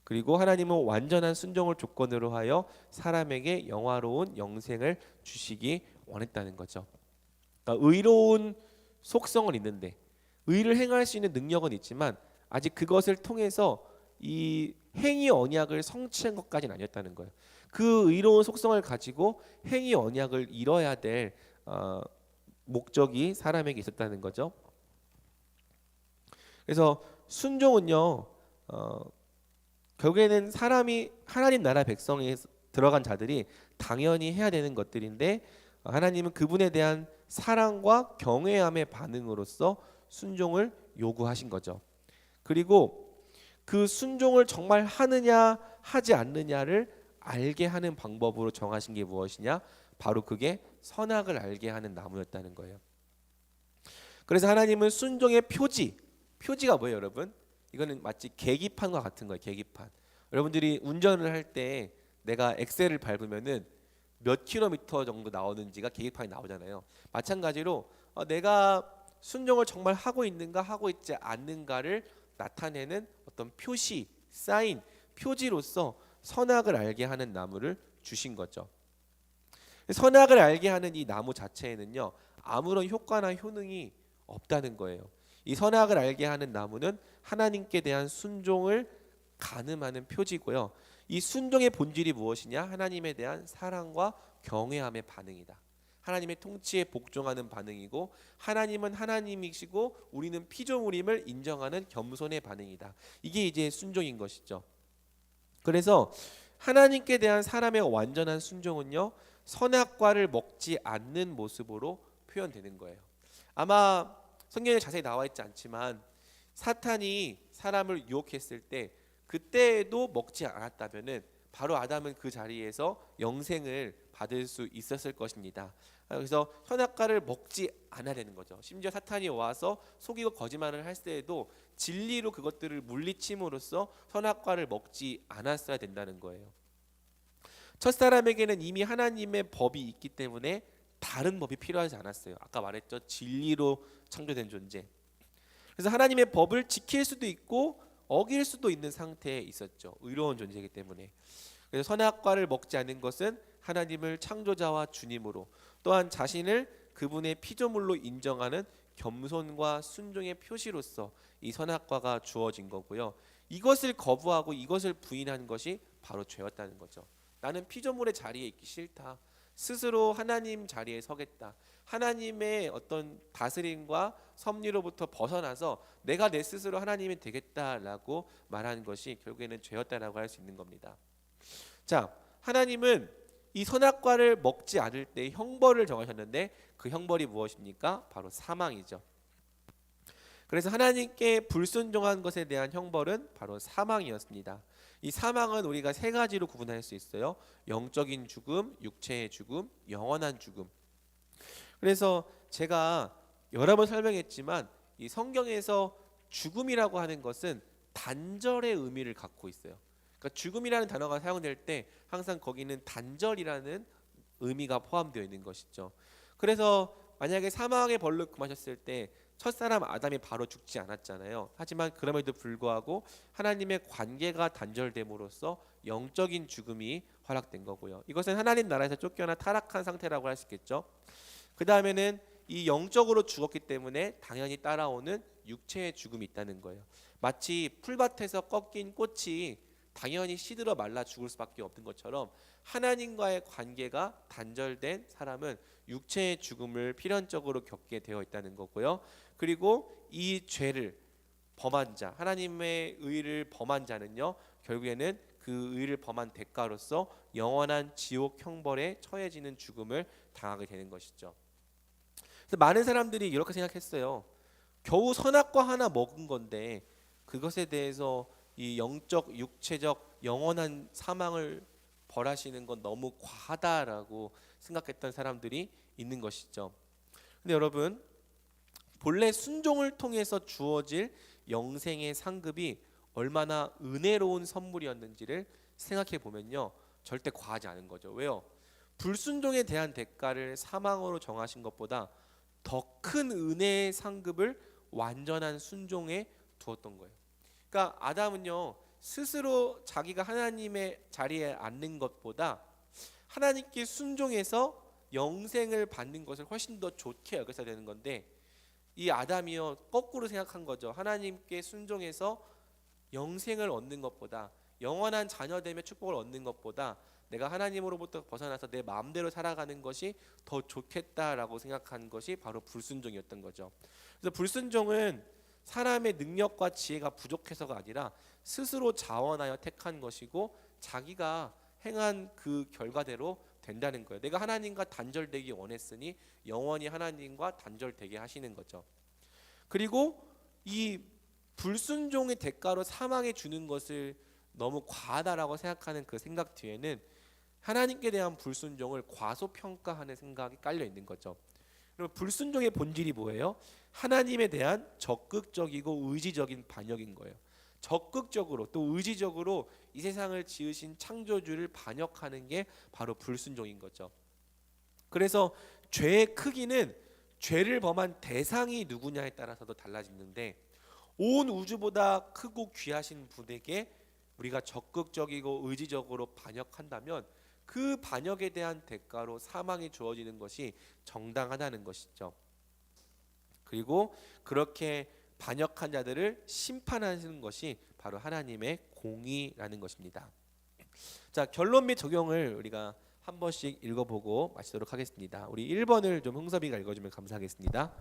그리고 하나님은 완전한 순종을 조건으로 하여 사람에게 영화로운 영생을 주시기 원했다는 거죠. 그러니까 의로운 속성은 있는데 의를 행할 수 있는 능력은 있지만 아직 그것을 통해서 이 행위 언약을 성취한 것까지는 아니었다는 거예요. 그 의로운 속성을 가지고 행위 언약을 이뤄야 될 목적이 사람에게 있었다는 거죠. 그래서 순종은요 결국에는 사람이 하나님 나라 백성에 들어간 자들이 당연히 해야 되는 것들인데 하나님은 그분에 대한 사랑과 경외함의 반응으로서 순종을 요구하신 거죠. 그리고 그 순종을 정말 하느냐 하지 않느냐를 알게 하는 방법으로 정하신 게 무엇이냐? 바로 그게 선악을 알게 하는 나무였다는 거예요. 그래서 하나님은 순종의 표지가 뭐예요, 여러분? 이거는 마치 계기판과 같은 거예요. 계기판. 여러분들이 운전을 할 때 내가 엑셀을 밟으면은 몇 킬로미터 정도 나오는지가 계기판이 나오잖아요. 마찬가지로 내가 순종을 정말 하고 있는가 하고 있지 않는가를 나타내는 어떤 표시, 사인, 표지로서 선악을 알게 하는 나무를 주신 거죠. 선악을 알게 하는 이 나무 자체에는요, 아무런 효과나 효능이 없다는 거예요. 이 선악을 알게 하는 나무는 하나님께 대한 순종을 가늠하는 표지고요. 이 순종의 본질이 무엇이냐? 하나님에 대한 사랑과 경외함의 반응이다. 하나님의 통치에 복종하는 반응이고, 하나님은 하나님이시고 우리는 피조물임을 인정하는 겸손의 반응이다. 이게 이제 순종인 것이죠. 그래서 하나님께 대한 사람의 완전한 순종은요, 선악과를 먹지 않는 모습으로 표현되는 거예요. 아마 성경에 자세히 나와 있지 않지만 사탄이 사람을 유혹했을 때 그때도 먹지 않았다면은 바로 아담은 그 자리에서 영생을 받을 수 있었을 것입니다. 그래서 선악과를 먹지 않아야 되는 거죠. 심지어 사탄이 와서 속이고 거짓말을 할 때에도 진리로 그것들을 물리침으로써 선악과를 먹지 않았어야 된다는 거예요. 첫사람에게는 이미 하나님의 법이 있기 때문에 다른 법이 필요하지 않았어요. 아까 말했죠. 진리로 창조된 존재. 그래서 하나님의 법을 지킬 수도 있고 어길 수도 있는 상태에 있었죠. 의로운 존재이기 때문에. 그래서 선악과를 먹지 않는 것은 하나님을 창조자와 주님으로, 또한 자신을 그분의 피조물로 인정하는 겸손과 순종의 표시로서 이 선악과가 주어진 거고요. 이것을 거부하고 이것을 부인한 것이 바로 죄였다는 거죠. 나는 피조물의 자리에 있기 싫다. 스스로 하나님 자리에 서겠다. 하나님의 어떤 다스림과 섭리로부터 벗어나서 내가 내 스스로 하나님이 되겠다라고 말하는 것이 결국에는 죄였다라고 할 수 있는 겁니다. 자, 하나님은 이 선악과를 먹지 않을 때 형벌을 정하셨는데 그 형벌이 무엇입니까? 바로 사망이죠. 그래서 하나님께 불순종한 것에 대한 형벌은 바로 사망이었습니다. 이 사망은 우리가 세 가지로 구분할 수 있어요. 영적인 죽음, 육체의 죽음, 영원한 죽음. 그래서 제가 여러 번 설명했지만 이 성경에서 죽음이라고 하는 것은 단절의 의미를 갖고 있어요. 그러니까 죽음이라는 단어가 사용될 때 항상 거기는 단절이라는 의미가 포함되어 있는 것이죠. 그래서 만약에 사망의 벌로 금하셨을 때 첫사람 아담이 바로 죽지 않았잖아요. 하지만 그럼에도 불구하고 하나님의 관계가 단절됨으로써 영적인 죽음이 허락된 거고요. 이것은 하나님 나라에서 쫓겨나 타락한 상태라고 할 수 있겠죠. 그 다음에는 이 영적으로 죽었기 때문에 당연히 따라오는 육체의 죽음이 있다는 거예요. 마치 풀밭에서 꺾인 꽃이 당연히 시들어 말라 죽을 수밖에 없는 것처럼 하나님과의 관계가 단절된 사람은 육체의 죽음을 필연적으로 겪게 되어 있다는 거고요. 그리고 이 죄를 범한 자, 하나님의 의를 범한 자는요, 결국에는 그 의를 범한 대가로서 영원한 지옥 형벌에 처해지는 죽음을 당하게 되는 것이죠. 그래서 많은 사람들이 이렇게 생각했어요. 겨우 선악과 하나 먹은 건데 그것에 대해서 이 영적, 육체적, 영원한 사망을 벌하시는 건 너무 과하다라고 생각했던 사람들이 있는 것이죠. 근데 여러분, 본래 순종을 통해서 주어질 영생의 상급이 얼마나 은혜로운 선물이었는지를 생각해 보면요, 절대 과하지 않은 거죠. 왜요? 불순종에 대한 대가를 사망으로 정하신 것보다 더 큰 은혜의 상급을 완전한 순종에 두었던 거예요. 그러니까 아담은요, 스스로 자기가 하나님의 자리에 앉는 것보다 하나님께 순종해서 영생을 받는 것을 훨씬 더 좋게 여겼어야 되는 건데, 이 아담이요, 거꾸로 생각한 거죠. 하나님께 순종해서 영생을 얻는 것보다, 영원한 자녀됨의 축복을 얻는 것보다 내가 하나님으로부터 벗어나서 내 마음대로 살아가는 것이 더 좋겠다라고 생각한 것이 바로 불순종이었던 거죠. 그래서 불순종은 사람의 능력과 지혜가 부족해서가 아니라 스스로 자원하여 택한 것이고 자기가 행한 그 결과대로 된다는 거예요. 내가 하나님과 단절되기 원했으니 영원히 하나님과 단절되게 하시는 거죠. 그리고 이 불순종의 대가로 사망에 주는 것을 너무 과하다라고 생각하는 그 생각 뒤에는 하나님께 대한 불순종을 과소평가하는 생각이 깔려 있는 거죠. 그럼 불순종의 본질이 뭐예요? 하나님에 대한 적극적이고 의지적인 반역인 거예요. 적극적으로 또 의지적으로 이 세상을 지으신 창조주를 반역하는 게 바로 불순종인 거죠. 그래서 죄의 크기는 죄를 범한 대상이 누구냐에 따라서도 달라지는데 온 우주보다 크고 귀하신 분에게 우리가 적극적이고 의지적으로 반역한다면 그 반역에 대한 대가로 사망이 주어지는 것이 정당하다는 것이죠. 그리고 그렇게 반역한 자들을 심판하시는 것이 바로 하나님의 공의라는 것입니다. 자, 결론 및 적용을 우리가 한 번씩 읽어보고 마치도록 하겠습니다. 우리 1번을 좀 흥섭이가 읽어주면 감사하겠습니다.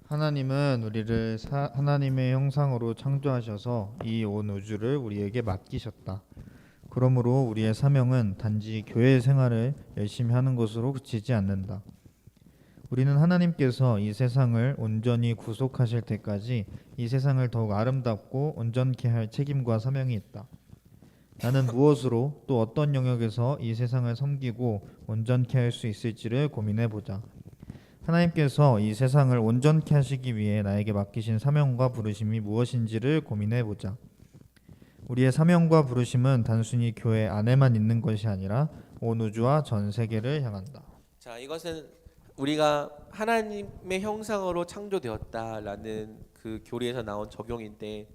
하나님은 우리를 하나님의 형상으로 창조하셔서 이 온 우주를 우리에게 맡기셨다. 그러므로 우리의 사명은 단지 교회 생활을 열심히 하는 것으로 그치지 않는다. 우리는 하나님께서 이 세상을 온전히 구속하실 때까지 이 세상을 더욱 아름답고 온전케 할 책임과 사명이 있다. 나는 무엇으로 또 어떤 영역에서 이 세상을 섬기고 온전케 할 수 있을지를 고민해 보자. 하나님께서 이 세상을 온전케 하시기 위해 나에게 맡기신 사명과 부르심이 무엇인지를 고민해 보자. 우리의 사명과 부르심은 단순히 교회 안에만 있는 것이 아니라 온 우주와 전 세계를 향한다. 자, 이것은 우리가 하나님의 형상으로 창조되었다라는 그 교리에서 나온 적용인데,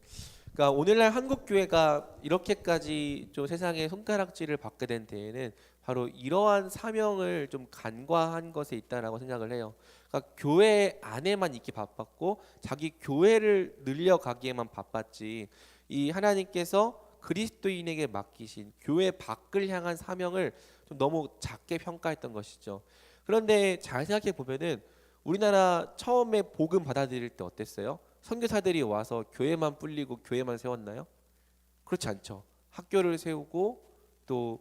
그러니까 오늘날 한국 교회가 이렇게까지 좀 세상에 손가락질을 받게 된 데에는 바로 이러한 사명을 좀 간과한 것에 있다라고 생각을 해요. 그러니까 교회 안에만 있기 바빴고 자기 교회를 늘려가기에만 바빴지, 이 하나님께서 그리스도인에게 맡기신 교회 밖을 향한 사명을 좀 너무 작게 평가했던 것이죠. 그런데 잘 생각해 보면은 우리나라 처음에 복음 받아들일 때 어땠어요? 선교사들이 와서 교회만 불리고 교회만 세웠나요? 그렇지 않죠. 학교를 세우고 또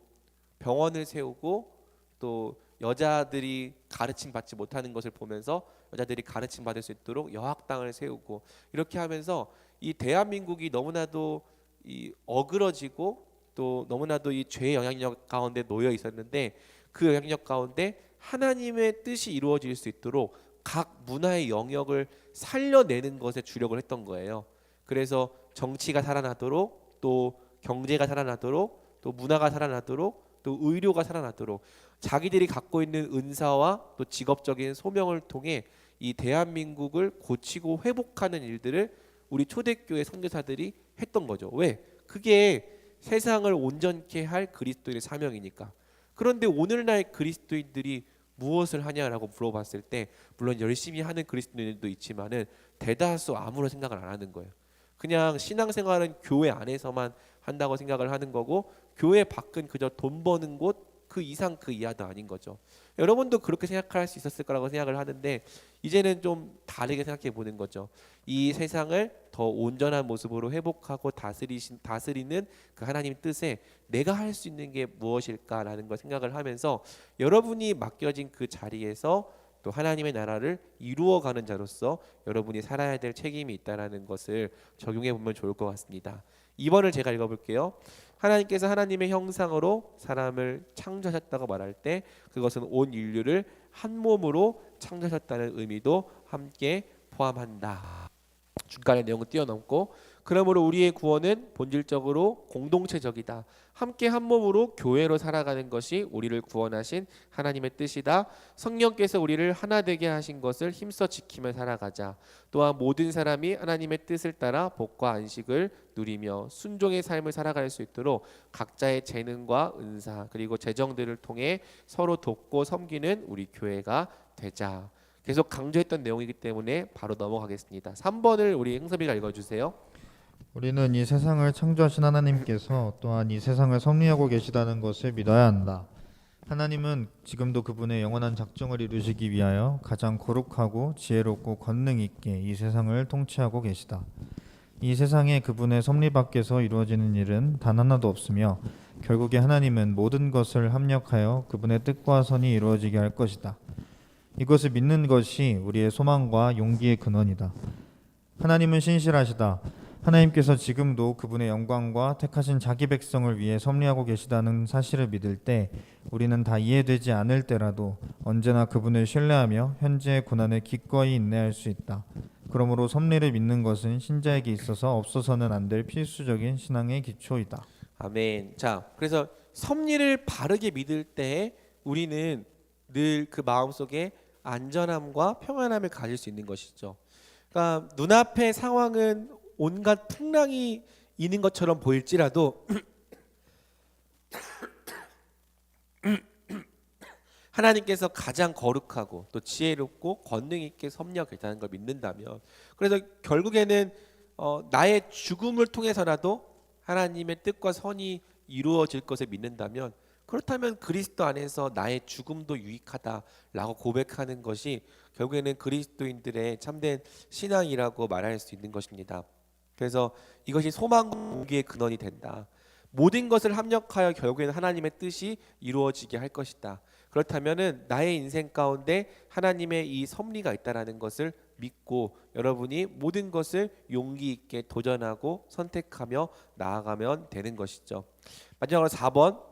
병원을 세우고 또 여자들이 가르침 받지 못하는 것을 보면서 여자들이 가르침 받을 수 있도록 여학당을 세우고, 이렇게 하면서 이 대한민국이 너무나도 이 어그러지고 또 너무나도 이 죄의 영향력 가운데 놓여 있었는데, 그 영향력 가운데 하나님의 뜻이 이루어질 수 있도록 각 문화의 영역을 살려내는 것에 주력을 했던 거예요. 그래서 정치가 살아나도록, 또 경제가 살아나도록, 또 문화가 살아나도록, 또 의료가 살아나도록 자기들이 갖고 있는 은사와 또 직업적인 소명을 통해 이 대한민국을 고치고 회복하는 일들을 우리 초대교회 선교사들이 했던 거죠. 왜? 그게 세상을 온전케 할 그리스도인의 사명이니까. 그런데 오늘날 그리스도인들이 무엇을 하냐라고 물어봤을 때 물론 열심히 하는 그리스도인들도 있지만은 대다수 아무런 생각을 안 하는 거예요. 그냥 신앙생활은 교회 안에서만 한다고 생각을 하는 거고, 교회 밖은 그저 돈 버는 곳 그 이상 그 이하도 아닌 거죠. 여러분도 그렇게 생각할 수 있었을 거라고 생각을 하는데, 이제는 좀 다르게 생각해 보는 거죠. 이 세상을 더 온전한 모습으로 회복하고 다스리는 그 하나님의 뜻에 내가 할 수 있는 게 무엇일까라는 걸 생각을 하면서 여러분이 맡겨진 그 자리에서 또 하나님의 나라를 이루어가는 자로서 여러분이 살아야 될 책임이 있다라는 것을 적용해 보면 좋을 것 같습니다. 2번을 제가 읽어볼게요. 하나님께서 하나님의 형상으로 사람을 창조하셨다고 말할 때 그것은 온 인류를 한 몸으로 창조하셨다는 의미도 함께 포함한다. 중간의 내용을 뛰어넘고, 그러므로 우리의 구원은 본질적으로 공동체적이다. 함께 한 몸으로 교회로 살아가는 것이 우리를 구원하신 하나님의 뜻이다. 성령께서 우리를 하나 되게 하신 것을 힘써 지키며 살아가자. 또한 모든 사람이 하나님의 뜻을 따라 복과 안식을 누리며 순종의 삶을 살아갈 수 있도록 각자의 재능과 은사 그리고 재정들을 통해 서로 돕고 섬기는 우리 교회가 되자. 계속 강조했던 내용이기 때문에 바로 넘어가겠습니다. 3번을 우리 흥섭이가 읽어주세요. 우리는 이 세상을 창조하신 하나님께서 또한 이 세상을 섭리하고 계시다는 것을 믿어야 한다. 하나님은 지금도 그분의 영원한 작정을 이루시기 위하여 가장 거룩하고 지혜롭고 권능 있게 이 세상을 통치하고 계시다. 이 세상에 그분의 섭리 밖에서 이루어지는 일은 단 하나도 없으며 결국에 하나님은 모든 것을 합력하여 그분의 뜻과 선이 이루어지게 할 것이다. 이것을 믿는 것이 우리의 소망과 용기의 근원이다. 하나님은 신실하시다. 하나님께서 지금도 그분의 영광과 택하신 자기 백성을 위해 섭리하고 계시다는 사실을 믿을 때 우리는 다 이해되지 않을 때라도 언제나 그분을 신뢰하며 현재의 고난을 기꺼이 인내할 수 있다. 그러므로 섭리를 믿는 것은 신자에게 있어서 없어서는 안 될 필수적인 신앙의 기초이다. 아멘. 자, 그래서 섭리를 바르게 믿을 때 우리는 늘 그 마음속에 안전함과 평안함을 가질 수 있는 것이죠. 그러니까 눈앞의 상황은 온갖 풍랑이 있는 것처럼 보일지라도 하나님께서 가장 거룩하고 또 지혜롭고 권능 있게 섭리하고 계시다는 걸 믿는다면, 그래서 결국에는 나의 죽음을 통해서라도 하나님의 뜻과 선이 이루어질 것을 믿는다면, 그렇다면 그리스도 안에서 나의 죽음도 유익하다라고 고백하는 것이 결국에는 그리스도인들의 참된 신앙이라고 말할 수 있는 것입니다. 그래서 이것이 소망과 용기의 근원이 된다. 모든 것을 합력하여 결국에는 하나님의 뜻이 이루어지게 할 것이다. 그렇다면은 나의 인생 가운데 하나님의 이 섭리가 있다라는 것을 믿고 여러분이 모든 것을 용기 있게 도전하고 선택하며 나아가면 되는 것이죠. 마지막으로 4번,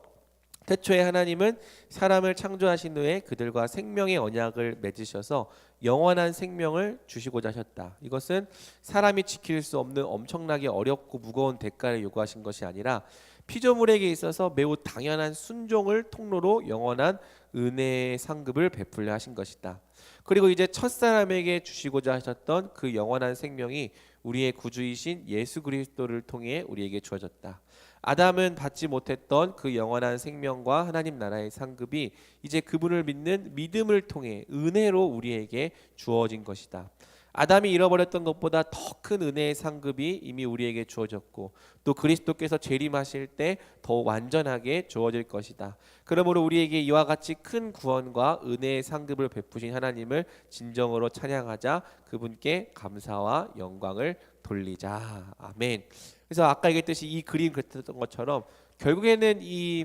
태초에 하나님은 사람을 창조하신 후에 그들과 생명의 언약을 맺으셔서 영원한 생명을 주시고자 하셨다. 이것은 사람이 지킬 수 없는 엄청나게 어렵고 무거운 대가를 요구하신 것이 아니라 피조물에게 있어서 매우 당연한 순종을 통로로 영원한 은혜의 상급을 베풀려 하신 것이다. 그리고 이제 첫사람에게 주시고자 하셨던 그 영원한 생명이 우리의 구주이신 예수 그리스도를 통해 우리에게 주어졌다. 아담은 받지 못했던 그 영원한 생명과 하나님 나라의 상급이 이제 그분을 믿는 믿음을 통해 은혜로 우리에게 주어진 것이다. 아담이 잃어버렸던 것보다 더 큰 은혜의 상급이 이미 우리에게 주어졌고 또 그리스도께서 재림하실 때 더 완전하게 주어질 것이다. 그러므로 우리에게 이와 같이 큰 구원과 은혜의 상급을 베푸신 하나님을 진정으로 찬양하자. 그분께 감사와 영광을 돌리자. 아멘. 그래서 아까 얘기했듯이 이 그림 그렸던 것처럼 결국에는 이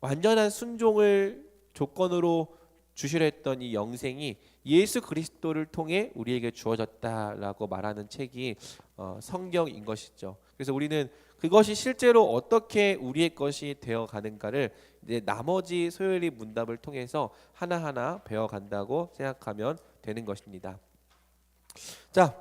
완전한 순종을 조건으로 주시려 했던 이 영생이 예수 그리스도를 통해 우리에게 주어졌다라고 말하는 책이 성경인 것이죠. 그래서 우리는 그것이 실제로 어떻게 우리의 것이 되어 가는가를 이제 나머지 소요리 문답을 통해서 하나하나 배워간다고 생각하면 되는 것입니다. 자,